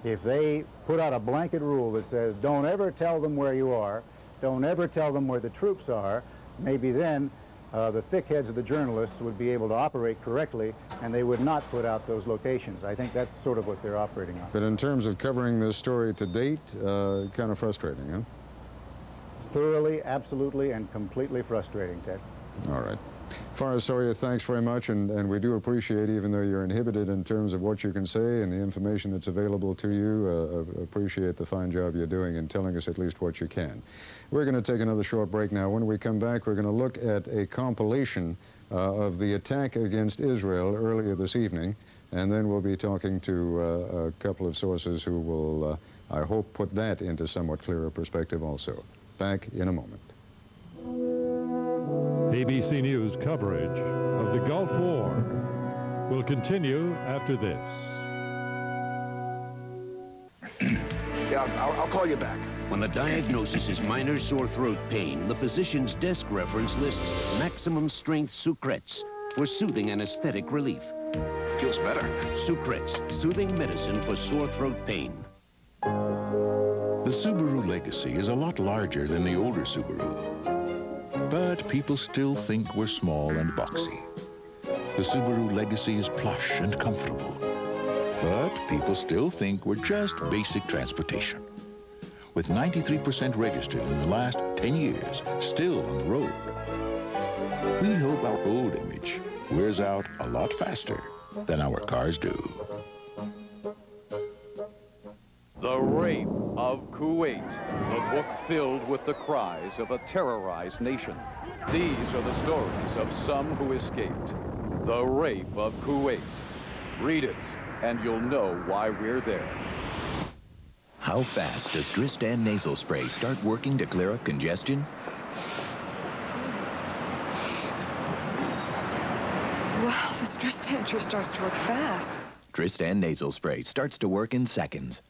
if they put out a blanket rule that says, don't ever tell them where you are, don't ever tell them where the troops are, maybe then the thick heads of the journalists would be able to operate correctly, and they would not put out those locations. I think that's sort of what they're operating on. But in terms of covering this story to date, kind of frustrating, huh? Thoroughly, absolutely, and completely frustrating, Ted. All right. Forrest Sawyer, thanks very much, and we do appreciate, even though you're inhibited in terms of what you can say and the information that's available to you, appreciate the fine job you're doing in telling us at least what you can. We're going to take another short break now. When we come back, we're going to look at a compilation of the attack against Israel earlier this evening, and then we'll be talking to a couple of sources who will, I hope, put that into somewhat clearer perspective also. Back in a moment. ABC News coverage of the Gulf War will continue after this. Yeah, I'll call you back. When the diagnosis is minor sore throat pain, the physician's desk reference lists maximum strength Sucrets for soothing anesthetic relief. Feels better. Sucrets, soothing medicine for sore throat pain. The Subaru Legacy is a lot larger than the older Subaru. But people still think we're small and boxy. The Subaru Legacy is plush and comfortable. But people still think we're just basic transportation. With 93% registered in the last 10 years, still on the road. We hope our old image wears out a lot faster than our cars do. The Rape of Kuwait, the book filled with the cries of a terrorized nation. These are the stories of some who escaped. The Rape of Kuwait. Read it, and you'll know why we're there. How fast does Dristan nasal spray start working to clear up congestion? Wow, this Dristan sure starts to work fast. Dristan nasal spray starts to work in seconds.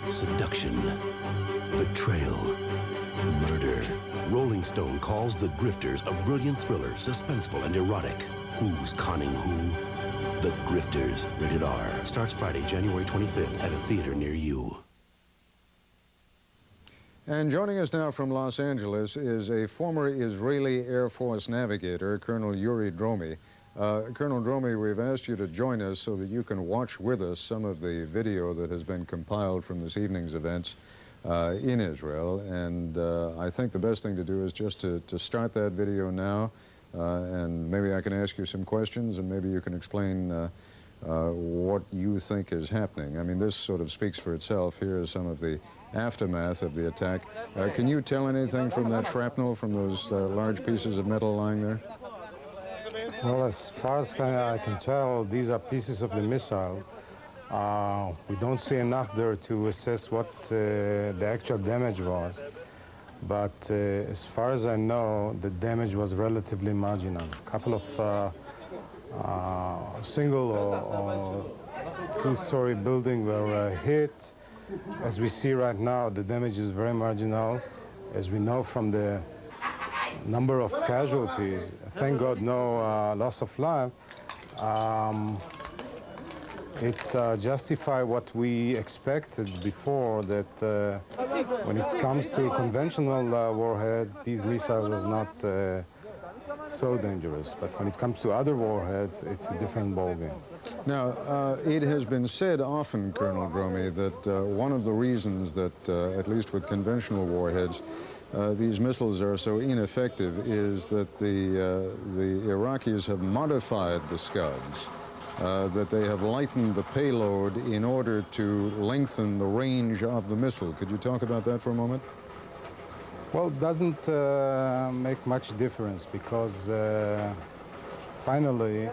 Seduction, betrayal, murder. Rolling Stone calls The Grifters a brilliant thriller, suspenseful and erotic. Who's conning who? The Grifters, rated R. Starts Friday, January 25th at a theater near you. And joining us now from Los Angeles is a former Israeli Air Force navigator, Colonel Yuri Dromi. Colonel Dromi, we've asked you to join us so that you can watch with us some of the video that has been compiled from this evening's events in Israel. And I think the best thing to do is just to start that video now. And maybe I can ask you some questions, and maybe you can explain what you think is happening. I mean, this sort of speaks for itself. Here is some of the aftermath of the attack. Can you tell anything from that shrapnel, from those large pieces of metal lying there? Well, as far as I can tell, these are pieces of the missile. We don't see enough there to assess what the actual damage was. But as far as I know, the damage was relatively marginal. A couple of single or two-story buildings were hit. As we see right now, the damage is very marginal. As we know from the number of casualties, thank God no loss of life, it justifies what we expected before, that when it comes to conventional warheads, these missiles are not so dangerous. But when it comes to other warheads, it's a different ballgame. Now, it has been said often, Colonel Dromi, that one of the reasons that, at least with conventional warheads, these missiles are so ineffective is that the Iraqis have modified the Scuds, that they have lightened the payload in order to lengthen the range of the missile. Could you talk about that for a moment? Well, it doesn't make much difference because finally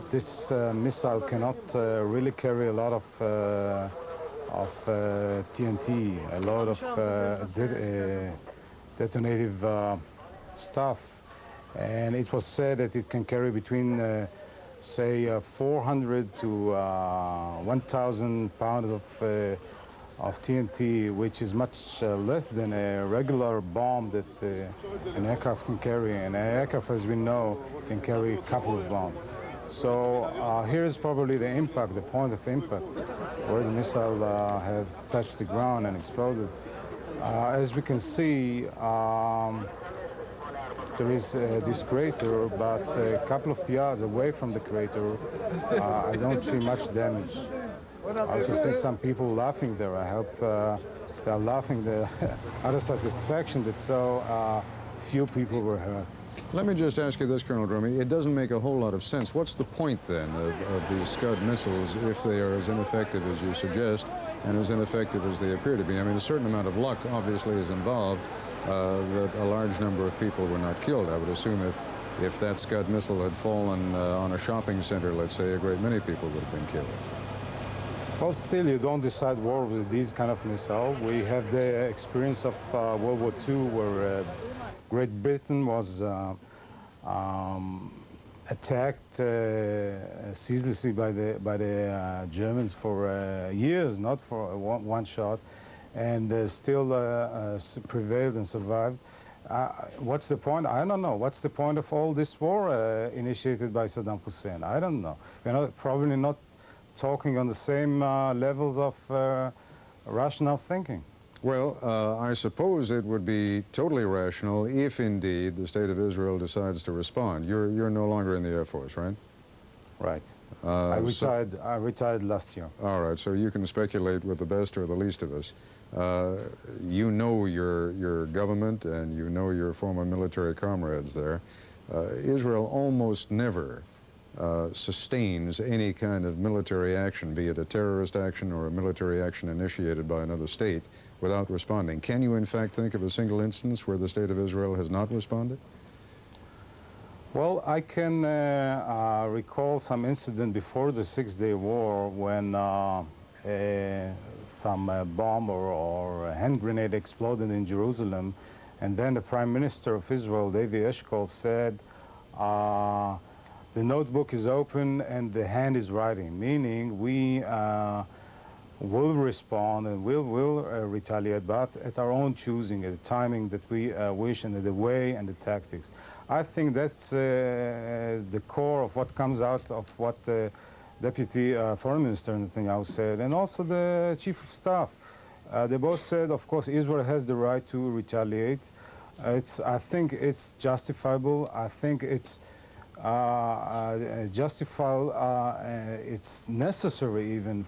this missile cannot really carry a lot of TNT, a lot of detonative stuff. And it was said that it can carry between, say, 400 to 1,000 pounds of TNT, which is much less than a regular bomb that an aircraft can carry. And an aircraft, as we know, can carry a couple of bombs. So here's probably the impact, the point of impact, where the missile have touched the ground and exploded. As we can see, there is this crater, but a couple of yards away from the crater, I don't see much damage. I also see some people laughing there. I hope they're laughing out of satisfaction that so few people were hurt. Let me just ask you this, Colonel Dromi. It doesn't make a whole lot of sense. What's the point, then, of these Scud missiles if they are as ineffective as you suggest and as ineffective as they appear to be? I mean, a certain amount of luck obviously is involved that a large number of people were not killed. I would assume if that Scud missile had fallen on a shopping center, let's say, a great many people would have been killed. Well, still, you don't decide war with these kind of missiles. We have the experience of World War II, where Great Britain was attacked ceaselessly by the Germans for years, not for one shot, and still prevailed and survived. What's the point? I don't know. What's the point of all this war initiated by Saddam Hussein? I don't know. You know, probably not talking on the same levels of rational thinking. Well, I suppose it would be totally rational if indeed the state of Israel decides to respond. You're no longer in the Air Force, right? Right. I retired last year. All right, so you can speculate with the best or the least of us. You know your government and you know your former military comrades there. Israel almost never sustains any kind of military action, be it a terrorist action or a military action initiated by another state, without responding. Can you, in fact, think of a single instance where the state of Israel has not responded? Well, I can recall some incident before the Six-Day War when some bomb or a hand grenade exploded in Jerusalem, and then the Prime Minister of Israel, Levi Eshkol, said, the notebook is open and the hand is writing, meaning we will respond and will retaliate, but at our own choosing, at the timing that we wish, and the way and the tactics. I think that's the core of what comes out of what Deputy Foreign Minister Netanyahu said, and also the Chief of Staff. They both said, of course, Israel has the right to retaliate. I think it's justifiable. I think it's justifiable. It's necessary even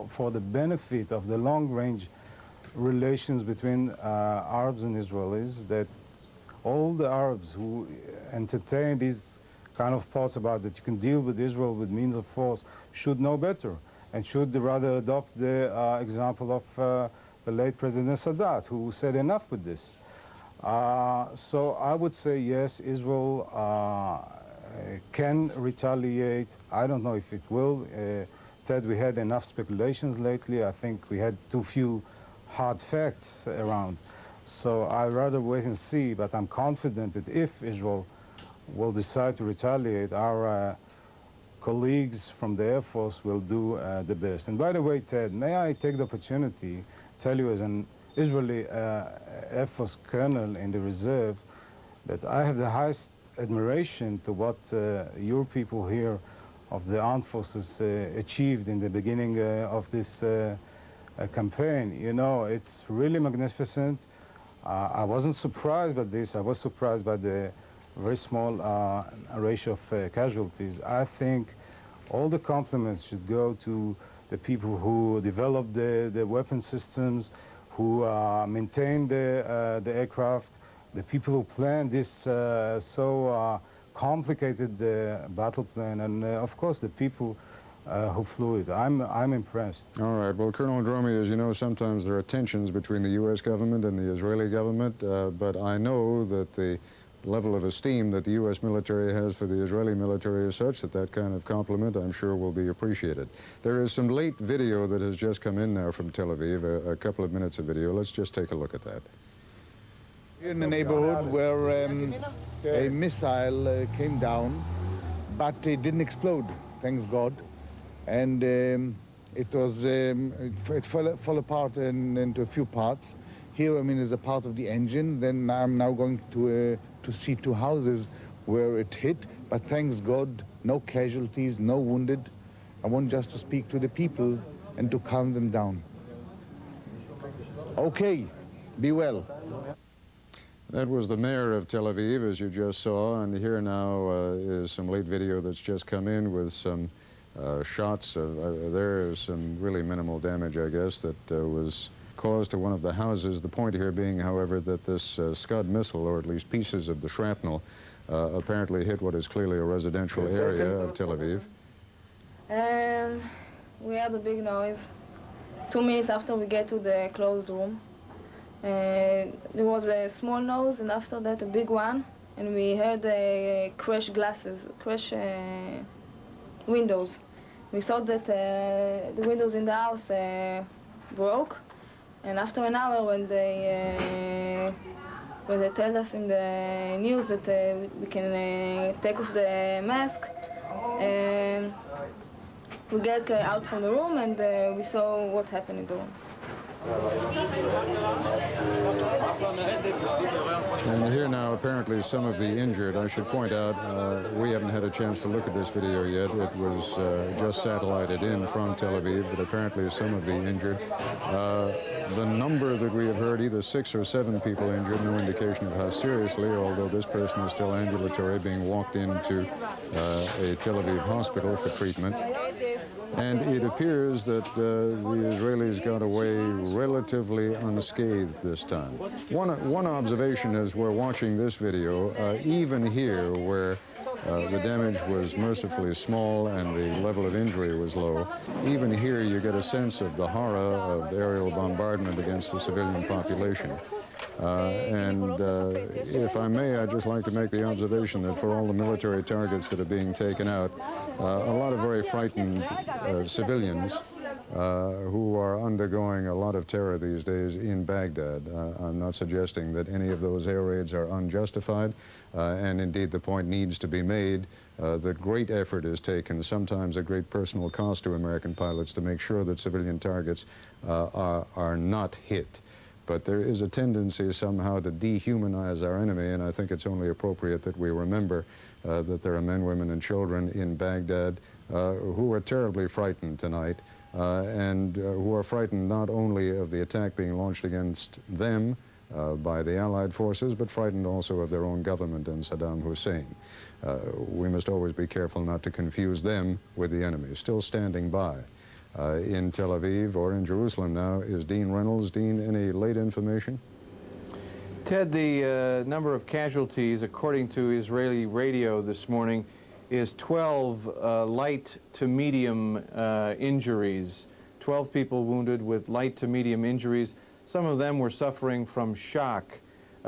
for the benefit of the long-range relations between Arabs and Israelis, that all the Arabs who entertain these kind of thoughts about that you can deal with Israel with means of force should know better, and should rather adopt the example of the late President Sadat, who said enough with this. So I would say yes, Israel can retaliate. I don't know if it will. Ted, we had enough speculations lately. I think we had too few hard facts around. So I'd rather wait and see, but I'm confident that if Israel will decide to retaliate, our colleagues from the Air Force will do the best. And by the way, Ted, may I take the opportunity to tell you as an Israeli Air Force colonel in the reserve that I have the highest admiration to what your people here of the armed forces achieved in the beginning of this campaign. You know, it's really magnificent. I wasn't surprised by this. I was surprised by the very small ratio of casualties. I think all the compliments should go to the people who developed the weapon systems, who maintained the aircraft, the people who planned this so complicated battle plan, and of course the people who flew it. I'm impressed. All right. Well, Colonel Dromi, as you know, sometimes there are tensions between the U.S. government and the Israeli government, but I know that the level of esteem that the U.S. military has for the Israeli military is such that that kind of compliment, I'm sure, will be appreciated. There is some late video that has just come in now from Tel Aviv, a couple of minutes of video. Let's just take a look at that. In a neighborhood where a missile came down, but it didn't explode, thanks God. And it fell apart into a few parts. Here, I mean, is a part of the engine. Then I'm now going to see two houses where it hit, but thanks God, no casualties, no wounded. I want just to speak to the people and to calm them down. Okay, be well. That was the mayor of Tel Aviv, as you just saw, and here now is some late video that's just come in with some shots of, there is some really minimal damage, I guess, that was caused to one of the houses. The point here being, however, that this Scud missile, or at least pieces of the shrapnel, apparently hit what is clearly a residential area of Tel Aviv. And we heard a big noise. 2 minutes after we get to the closed room, there was a small noise, and after that a big one, and we heard crash glasses, crash windows. We saw that the windows in the house broke, and after an hour, when they told us in the news that we can take off the mask, we get out from the room, and we saw what happened in the room. And here now, apparently, some of the injured. I should point out, we haven't had a chance to look at this video yet. It was just satellited in from Tel Aviv, but apparently some of the injured. The number that we have heard, either 6 or 7 people injured, no indication of how seriously, although this person is still ambulatory, being walked into a Tel Aviv hospital for treatment. And it appears that the Israelis got away relatively unscathed this time. One observation as we're watching this video, even here where the damage was mercifully small and the level of injury was low, even here you get a sense of the horror of aerial bombardment against the civilian population. If I may, I'd just like to make the observation that for all the military targets that are being taken out, a lot of very frightened civilians who are undergoing a lot of terror these days in Baghdad. I'm not suggesting that any of those air raids are unjustified, and indeed the point needs to be made that great effort is taken, sometimes at great personal cost to American pilots, to make sure that civilian targets are not hit. But there is a tendency somehow to dehumanize our enemy, and I think it's only appropriate that we remember that there are men, women, and children in Baghdad who are terribly frightened tonight, and who are frightened not only of the attack being launched against them by the Allied forces, but frightened also of their own government and Saddam Hussein. We must always be careful not to confuse them with the enemy. Still standing by in Tel Aviv or in Jerusalem now is Dean Reynolds. Dean, any late information? Ted, the number of casualties, according to Israeli radio this morning, is 12 light to medium injuries. 12 people wounded with light to medium injuries. Some of them were suffering from shock.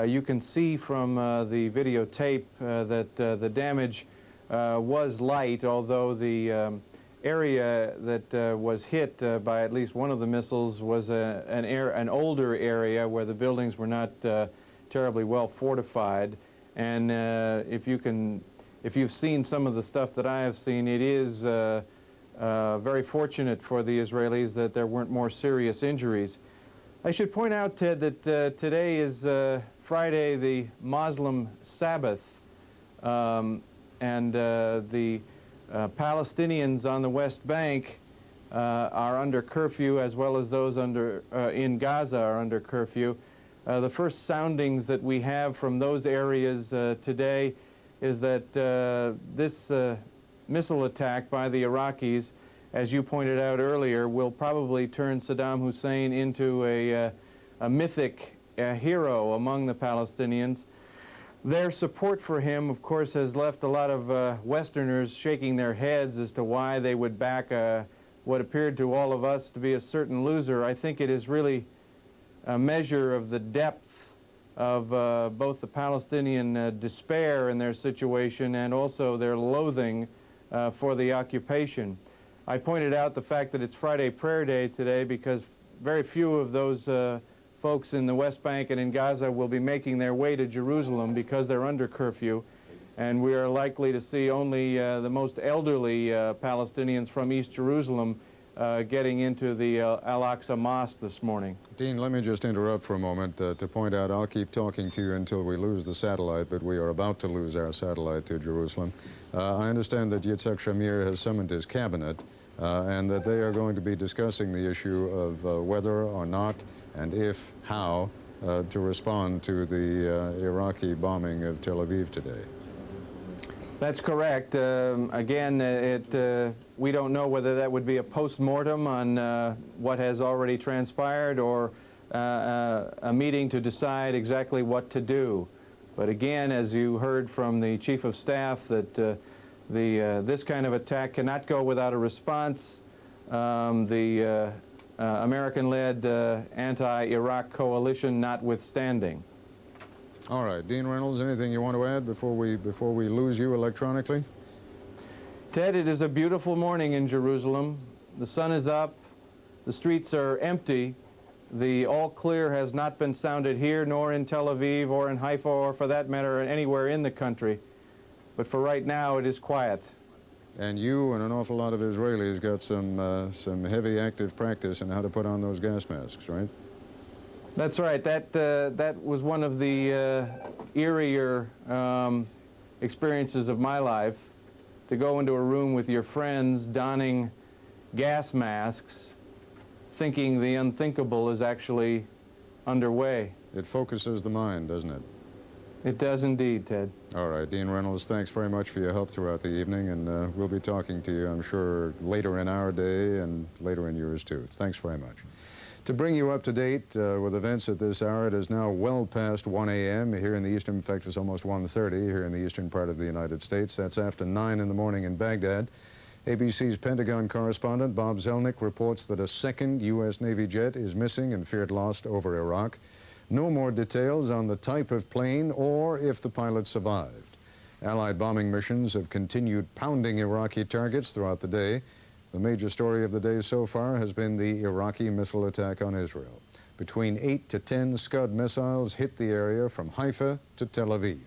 You can see from the videotape that the damage was light, although the area that was hit by at least one of the missiles was an older area where the buildings were not terribly well fortified. And if you've seen some of the stuff that I have seen, it is very fortunate for the Israelis that there weren't more serious injuries. I should point out, Ted, that today is Friday, the Muslim Sabbath, and the Palestinians on the West Bank are under curfew, as well as those in Gaza are under curfew. The first soundings that we have from those areas today is that this missile attack by the Iraqis, as you pointed out earlier, will probably turn Saddam Hussein into a mythic hero among the Palestinians. Their support for him, of course, has left a lot of Westerners shaking their heads as to why they would back what appeared to all of us to be a certain loser. I think it is really a measure of the depth of both the Palestinian despair in their situation and also their loathing for the occupation. I pointed out the fact that it's Friday Prayer Day today because very few of those folks in the West Bank and in Gaza will be making their way to Jerusalem because they're under curfew, and we are likely to see only the most elderly Palestinians from East Jerusalem getting into the Al-Aqsa Mosque this morning. Dean, let me just interrupt for a moment to point out, I'll keep talking to you until we lose the satellite, but we are about to lose our satellite to Jerusalem. I understand that Yitzhak Shamir has summoned his cabinet and that they are going to be discussing the issue of whether or not, and if, how, to respond to the Iraqi bombing of Tel Aviv today. That's correct. Again, we don't know whether that would be a post-mortem on what has already transpired or a meeting to decide exactly what to do. But again, as you heard from the Chief of Staff, that this kind of attack cannot go without a response. The American-led anti-Iraq coalition notwithstanding. All right, Dean Reynolds, anything you want to add before we lose you electronically? Ted, it is a beautiful morning in Jerusalem. The sun is up. The streets are empty. The all clear has not been sounded here, nor in Tel Aviv, or in Haifa, or for that matter, anywhere in the country. But for right now, it is quiet. And you and an awful lot of Israelis got some heavy active practice in how to put on those gas masks, right? That's right. That was one of the eerier experiences of my life, to go into a room with your friends donning gas masks, thinking the unthinkable is actually underway. It focuses the mind, doesn't it? It does indeed, Ted. All right, Dean Reynolds, thanks very much for your help throughout the evening, and we'll be talking to you, I'm sure, later in our day and later in yours, too. Thanks very much. To bring you up to date with events at this hour, it is now well past 1 a.m. here in the eastern, in fact, it's almost 1:30 here in the eastern part of the United States. That's after 9 in the morning in Baghdad. ABC's Pentagon correspondent Bob Zelnick reports that a second U.S. Navy jet is missing and feared lost over Iraq. No more details on the type of plane or if the pilot survived. Allied bombing missions have continued pounding Iraqi targets throughout the day. The major story of the day so far has been the Iraqi missile attack on Israel. Between 8 to 10 Scud missiles hit the area from Haifa to Tel Aviv.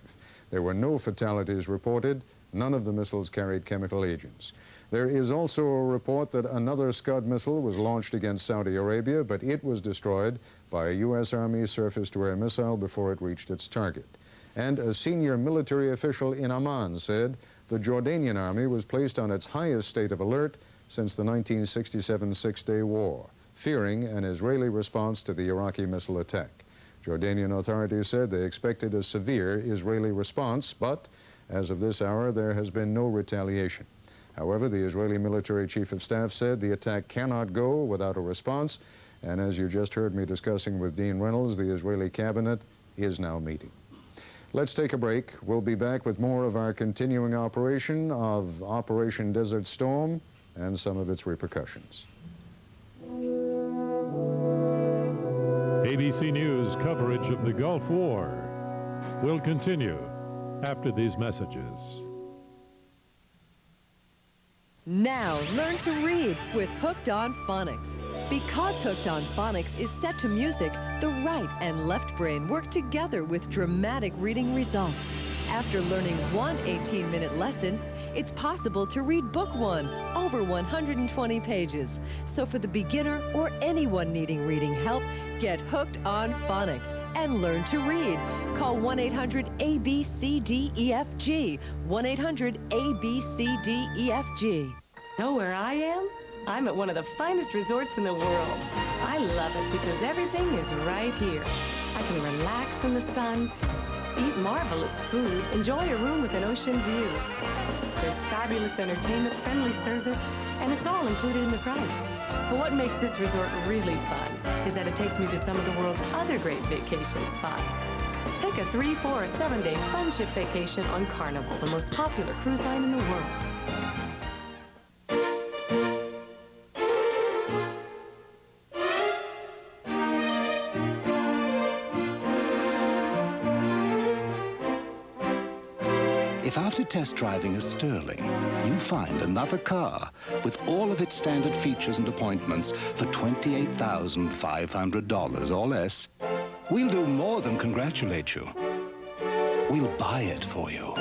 There were no fatalities reported. None of the missiles carried chemical agents. There is also a report that another Scud missile was launched against Saudi Arabia, but it was destroyed by a U.S. Army surface-to-air missile before it reached its target. And a senior military official in Amman said the Jordanian army was placed on its highest state of alert since the 1967 Six-Day War, fearing an Israeli response to the Iraqi missile attack. Jordanian authorities said they expected a severe Israeli response, but as of this hour, there has been no retaliation. However, the Israeli military chief of staff said the attack cannot go without a response, and as you just heard me discussing with Dean Reynolds, the Israeli cabinet is now meeting. Let's take a break. We'll be back with more of our continuing operation of Operation Desert Storm and some of its repercussions. ABC News coverage of the Gulf War will continue after these messages. Now learn to read with Hooked on Phonics. Because Hooked on Phonics is set to music, the right and left brain work together with dramatic reading results. After learning one 18-minute lesson, it's possible to read Book 1, over 120 pages. So for the beginner or anyone needing reading help, get Hooked on Phonics and learn to read. Call 1-800-ABCDEFG, 1-800-ABCDEFG. Know where I am? I'm at one of the finest resorts in the world. I love it because everything is right here. I can relax in the sun, eat marvelous food, enjoy a room with an ocean view. There's fabulous entertainment, friendly service, and it's all included in the price. But what makes this resort really fun is that it takes me to some of the world's other great vacation spots. Take a 3, 4, or 7-day fun ship vacation on Carnival, the most popular cruise line in the world. If after test driving a Sterling, you find another car with all of its standard features and appointments for $28,500 or less, we'll do more than congratulate you. We'll buy it for you.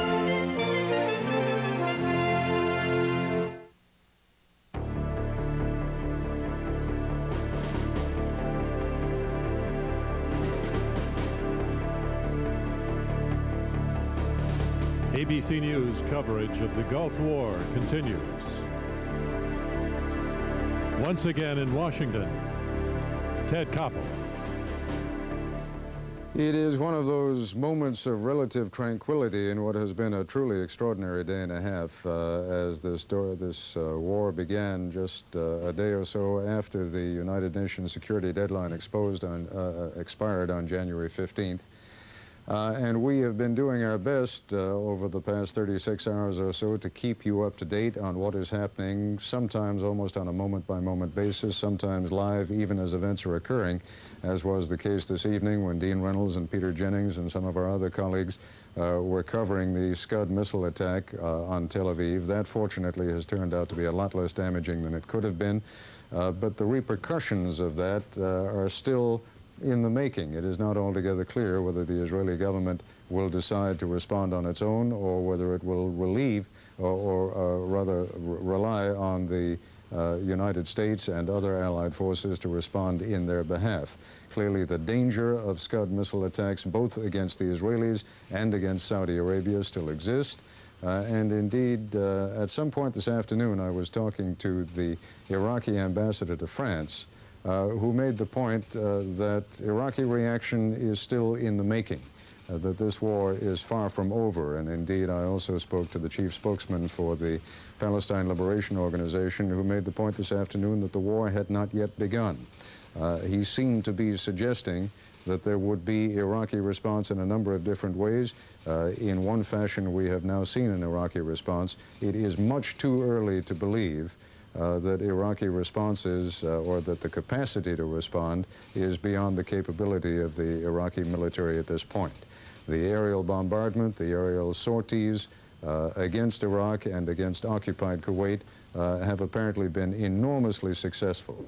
ABC News coverage of the Gulf War continues. Once again in Washington, Ted Koppel. It is one of those moments of relative tranquility in what has been a truly extraordinary day and a half as this war began just a day or so after the United Nations security deadline expired on January 15th. And we have been doing our best over the past 36 hours or so to keep you up to date on what is happening, sometimes almost on a moment-by-moment basis, sometimes live even as events are occurring, as was the case this evening when Dean Reynolds and Peter Jennings and some of our other colleagues were covering the Scud missile attack on Tel Aviv. That, fortunately, has turned out to be a lot less damaging than it could have been, but the repercussions of that are still in the making. It is not altogether clear whether the Israeli government will decide to respond on its own or whether it will relieve or rather rely on the United States and other allied forces to respond in their behalf. Clearly, the danger of Scud missile attacks, both against the Israelis and against Saudi Arabia, still exist. And indeed, at some point this afternoon, I was talking to the Iraqi ambassador to France, who made the point that Iraqi reaction is still in the making, that this war is far from over. And indeed, I also spoke to the chief spokesman for the Palestine Liberation Organization, who made the point this afternoon that the war had not yet begun. He seemed to be suggesting that there would be Iraqi response in a number of different ways. In one fashion, we have now seen an Iraqi response. It is much too early to believe that Iraqi responses or that the capacity to respond is beyond the capability of the Iraqi military at this point. The aerial bombardment, the aerial sorties against Iraq and against occupied Kuwait have apparently been enormously successful.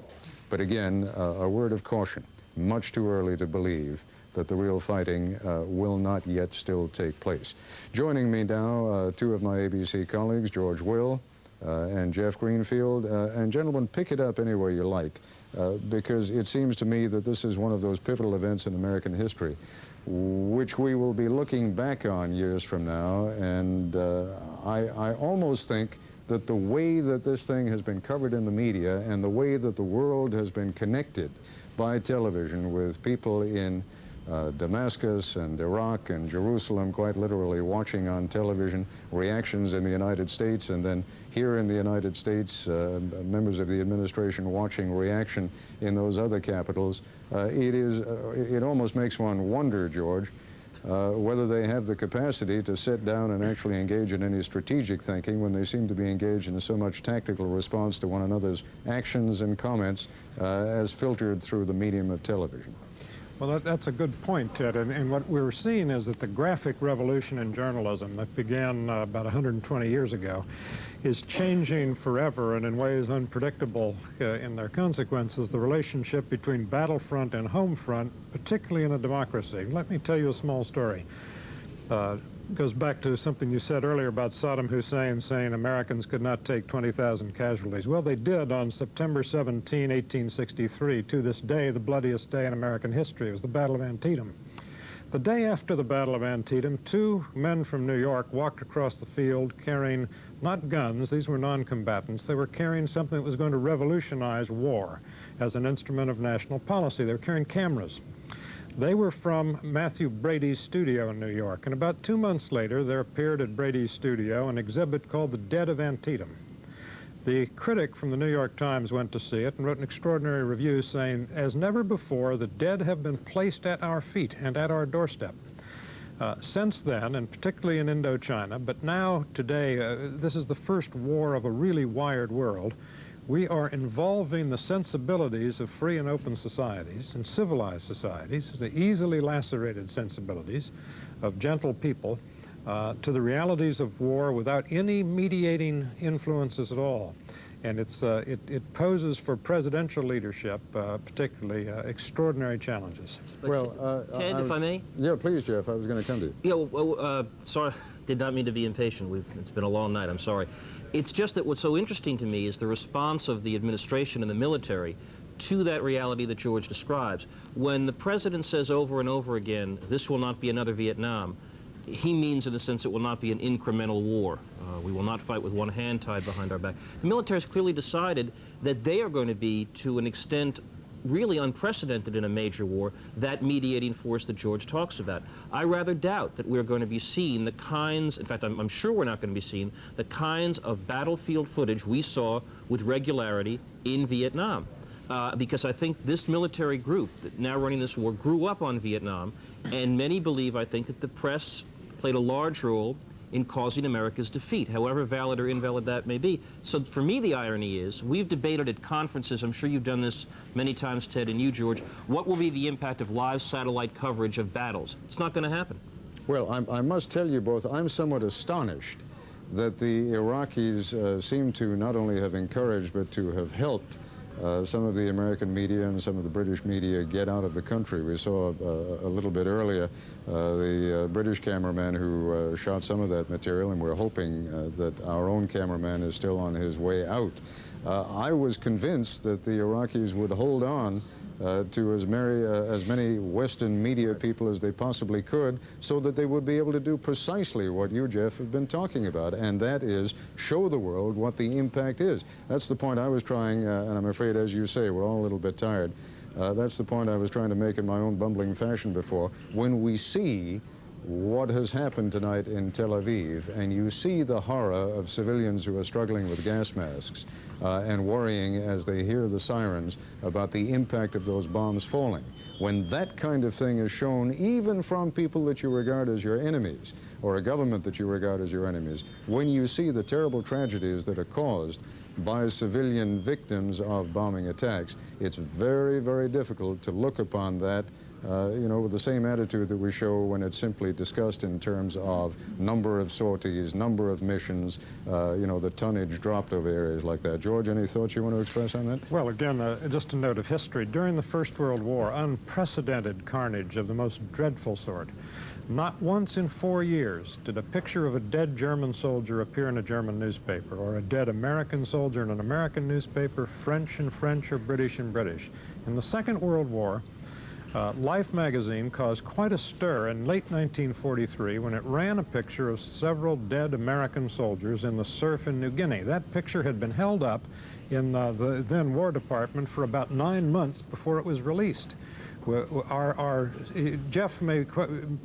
But again, a word of caution, much too early to believe that the real fighting will not yet still take place. Joining me now, two of my ABC colleagues, George Will and Jeff Greenfield. And gentlemen, pick it up any way you like, because it seems to me that this is one of those pivotal events in American history which we will be looking back on years from now. And I almost think that the way that this thing has been covered in the media and the way that the world has been connected by television with people in Damascus and Iraq and Jerusalem, quite literally watching on television reactions in the United States, and then here in the United States, members of the administration watching reaction in those other capitals. It almost makes one wonder, George, whether they have the capacity to sit down and actually engage in any strategic thinking when they seem to be engaged in so much tactical response to one another's actions and comments as filtered through the medium of television. Well, that's a good point, Ted. And what we're seeing is that the graphic revolution in journalism that began about 120 years ago is changing forever and in ways unpredictable in their consequences, the relationship between battlefront and home front, particularly in a democracy. Let me tell you a small story. It goes back to something you said earlier about Saddam Hussein saying Americans could not take 20,000 casualties. Well, they did on September 17, 1863, to this day, the bloodiest day in American history. It was the Battle of Antietam. The day after the Battle of Antietam, two men from New York walked across the field carrying not guns, these were non-combatants, they were carrying something that was going to revolutionize war as an instrument of national policy. They were carrying cameras. They were from Matthew Brady's studio in New York, and about 2 months later, there appeared at Brady's studio an exhibit called The Dead of Antietam. The critic from the New York Times went to see it and wrote an extraordinary review saying, as never before, the dead have been placed at our feet and at our doorstep. Since then, and particularly in Indochina, but now, today, this is the first war of a really wired world. We are involving the sensibilities of free and open societies and civilized societies, the easily lacerated sensibilities of gentle people, to the realities of war without any mediating influences at all. And it poses for presidential leadership, particularly, extraordinary challenges. Well, Ted, if I may? Yeah, please, Jeff. I was going to come to you. Yeah, well, sorry, did not mean to be impatient. It's been a long night. I'm sorry. It's just that what's so interesting to me is the response of the administration and the military to that reality that George describes. When the president says over and over again, this will not be another Vietnam, he means in a sense it will not be an incremental war. We will not fight with one hand tied behind our back. The military has clearly decided that they are going to be, to an extent really unprecedented in a major war, that mediating force that George talks about. I rather doubt that we're going to be seeing the kinds, in fact, I'm sure we're not going to be seeing the kinds of battlefield footage we saw with regularity in Vietnam. Because I think this military group that now running this war grew up on Vietnam, and many believe, I think, that the press played a large role in causing America's defeat, however valid or invalid that may be. So for me, the irony is, we've debated at conferences, I'm sure you've done this many times, Ted, and you, George, what will be the impact of live satellite coverage of battles? It's not going to happen. Well, I must tell you both, I'm somewhat astonished that the Iraqis seem to not only have encouraged, but to have helped some of the American media and some of the British media get out of the country. We saw a little bit earlier the British cameraman who shot some of that material, and we're hoping that our own cameraman is still on his way out. I was convinced that the Iraqis would hold on to as many Western media people as they possibly could, so that they would be able to do precisely what you, Jeff, have been talking about, and that is show the world what the impact is. That's the point I was trying, and I'm afraid, as you say, we're all a little bit tired. That's the point I was trying to make in my own bumbling fashion before. When we see what has happened tonight in Tel Aviv, and you see the horror of civilians who are struggling with gas masks and worrying as they hear the sirens about the impact of those bombs falling, when that kind of thing is shown even from people that you regard as your enemies, or a government that you regard as your enemies, when you see the terrible tragedies that are caused by civilian victims of bombing attacks. It's very, very difficult to look upon that you know, with the same attitude that we show when it's simply discussed in terms of number of sorties, number of missions, you know, the tonnage dropped over areas like that. George, any thoughts you want to express on that? Well, again, just a note of history. During the First World War, unprecedented carnage of the most dreadful sort. Not once in 4 years did a picture of a dead German soldier appear in a German newspaper, or a dead American soldier in an American newspaper, French in French, or British in British. In the Second World War, Life magazine caused quite a stir in late 1943 when it ran a picture of several dead American soldiers in the surf in New Guinea. That picture had been held up in the then War Department for about 9 months before it was released. Jeff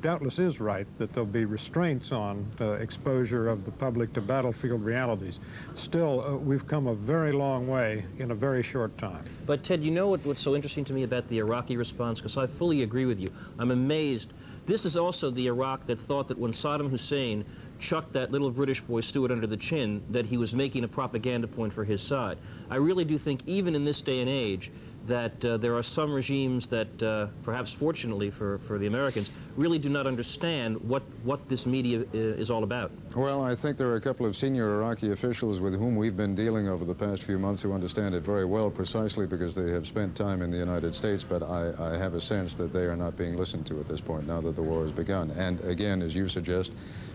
doubtless is right that there'll be restraints on exposure of the public to battlefield realities. Still, we've come a very long way in a very short time. But Ted, you know what's so interesting to me about the Iraqi response? Because I fully agree with you. I'm amazed. This is also the Iraq that thought that when Saddam Hussein chucked that little British boy Stuart under the chin, that he was making a propaganda point for his side. I really do think, even in this day and age, that there are some regimes that, perhaps fortunately for the Americans, really do not understand what this media is all about. Well, I think there are a couple of senior Iraqi officials with whom we've been dealing over the past few months who understand it very well, precisely because they have spent time in the United States, but I have a sense that they are not being listened to at this point, now that the war has begun. And again, as you suggest,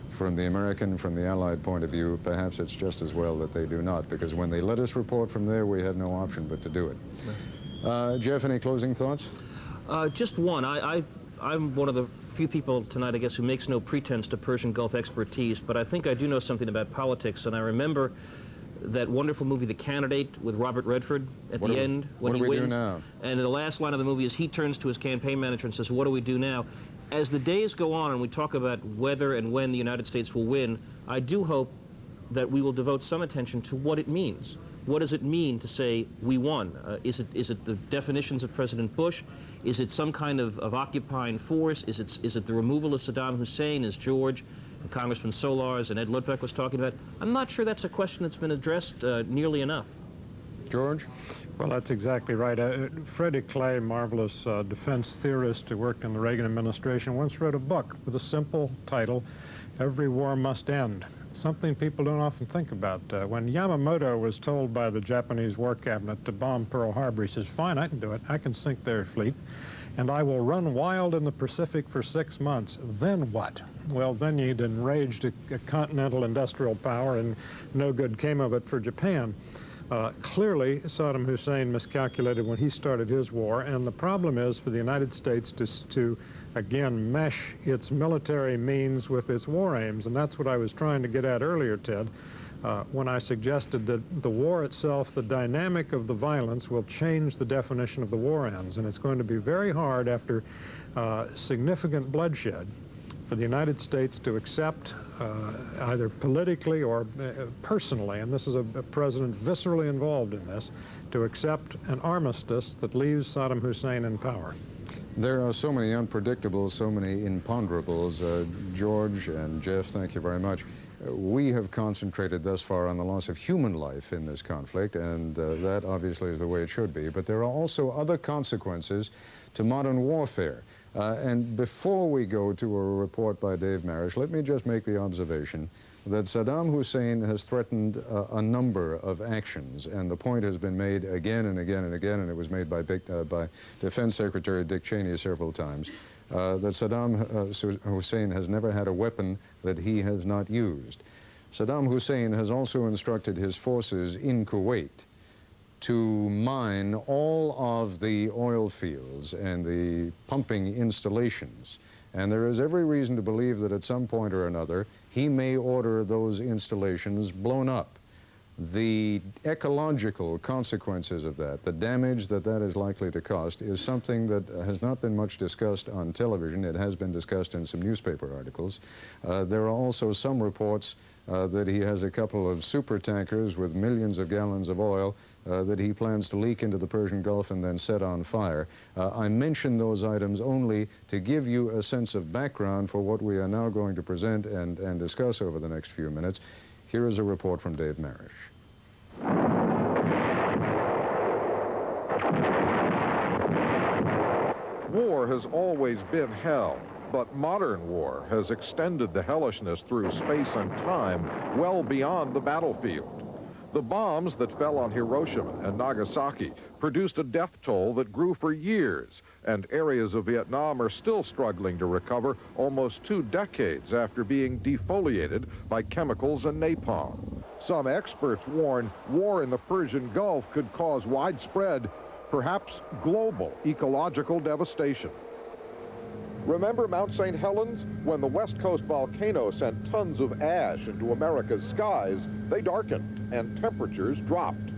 from the American, from the Allied point of view, perhaps it's just as well that they do not, because when they let us report from there, we have no option but to do it. Jeff, any closing thoughts? Just one. I'm one of the few people tonight, I guess, who makes no pretense to Persian Gulf expertise, but I think I do know something about politics, and I remember that wonderful movie, The Candidate, with Robert Redford at the end when he wins. What do we do now? And the last line of the movie is he turns to his campaign manager and says, "What do we do now?" As the days go on and we talk about whether and when the United States will win, I do hope that we will devote some attention to what it means. What does it mean to say we won? Is it the definitions of President Bush? Is it some kind of occupying force? Is it the removal of Saddam Hussein, as George and Congressman Solars and Ed Ludwig was talking about? I'm not sure that's a question that's been addressed nearly enough. George? Well, that's exactly right. Freddie Clay, marvelous defense theorist who worked in the Reagan administration, once wrote a book with a simple title, Every War Must End. Something people don't often think about. When Yamamoto was told by the Japanese War Cabinet to bomb Pearl Harbor, he says, "Fine, I can do it. I can sink their fleet, and I will run wild in the Pacific for 6 months. Then what?" Well, then you'd enraged a continental industrial power, and no good came of it for Japan. Clearly, Saddam Hussein miscalculated when he started his war, and the problem is for the United States to again, mesh its military means with its war aims, and that's what I was trying to get at earlier, Ted, when I suggested that the war itself, the dynamic of the violence, will change the definition of the war ends, and it's going to be very hard after significant bloodshed for the United States to accept, either politically or personally, and this is a president viscerally involved in this, to accept an armistice that leaves Saddam Hussein in power. There are so many unpredictables, so many imponderables. George and Jeff, thank you very much. We have concentrated thus far on the loss of human life in this conflict, and that obviously is the way it should be. But there are also other consequences to modern warfare. And before we go to a report by Dave Marish, let me just make the observation that Saddam Hussein has threatened a number of actions, and the point has been made again and again and again, and it was made by Defense Secretary Dick Cheney several times, that Saddam Hussein has never had a weapon that he has not used. Saddam Hussein has also instructed his forces in Kuwait to mine all of the oil fields and the pumping installations. And there is every reason to believe that at some point or another, he may order those installations blown up. The ecological consequences of that, the damage that that is likely to cost, is something that has not been much discussed on television. It has been discussed in some newspaper articles. There are also some reports that he has a couple of super tankers with millions of gallons of oil that he plans to leak into the Persian Gulf and then set on fire. I mention those items only to give you a sense of background for what we are now going to present and discuss over the next few minutes. Here is a report from Dave Marish. War has always been hell, but modern war has extended the hellishness through space and time well beyond the battlefield. The bombs that fell on Hiroshima and Nagasaki produced a death toll that grew for years, and areas of Vietnam are still struggling to recover almost 2 decades after being defoliated by chemicals and napalm. Some experts warn war in the Persian Gulf could cause widespread, perhaps global, ecological devastation. Remember Mount St. Helens? When the West Coast volcano sent tons of ash into America's skies, they darkened and temperatures dropped.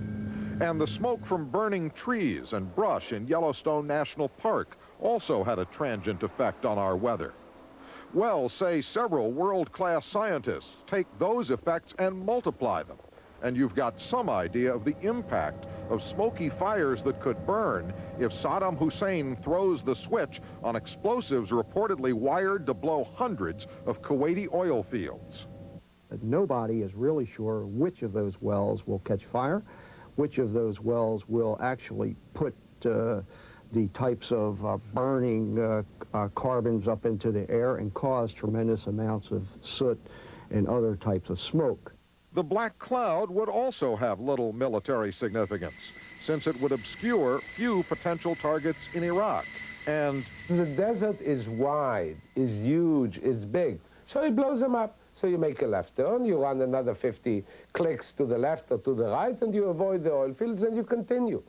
And the smoke from burning trees and brush in Yellowstone National Park also had a transient effect on our weather. Well, say several world-class scientists take those effects and multiply them, and you've got some idea of the impact of smoky fires that could burn if Saddam Hussein throws the switch on explosives reportedly wired to blow hundreds of Kuwaiti oil fields. Nobody is really sure which of those wells will catch fire, which of those wells will actually put the types of burning carbons up into the air and cause tremendous amounts of soot and other types of smoke. The black cloud would also have little military significance, since it would obscure few potential targets in Iraq. And the desert is wide, is huge, is big. So it blows them up. So you make a left turn, you run another 50 clicks to the left or to the right, and you avoid the oil fields, and you continue.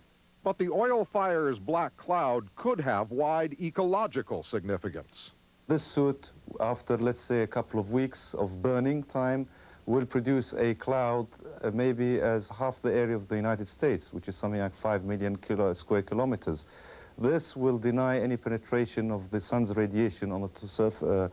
But the oil fire's black cloud could have wide ecological significance. This soot, after, let's say, a couple of weeks of burning time, will produce a cloud maybe as half the area of the United States, which is something like 5 million square kilometers. This will deny any penetration of the sun's radiation on the surface.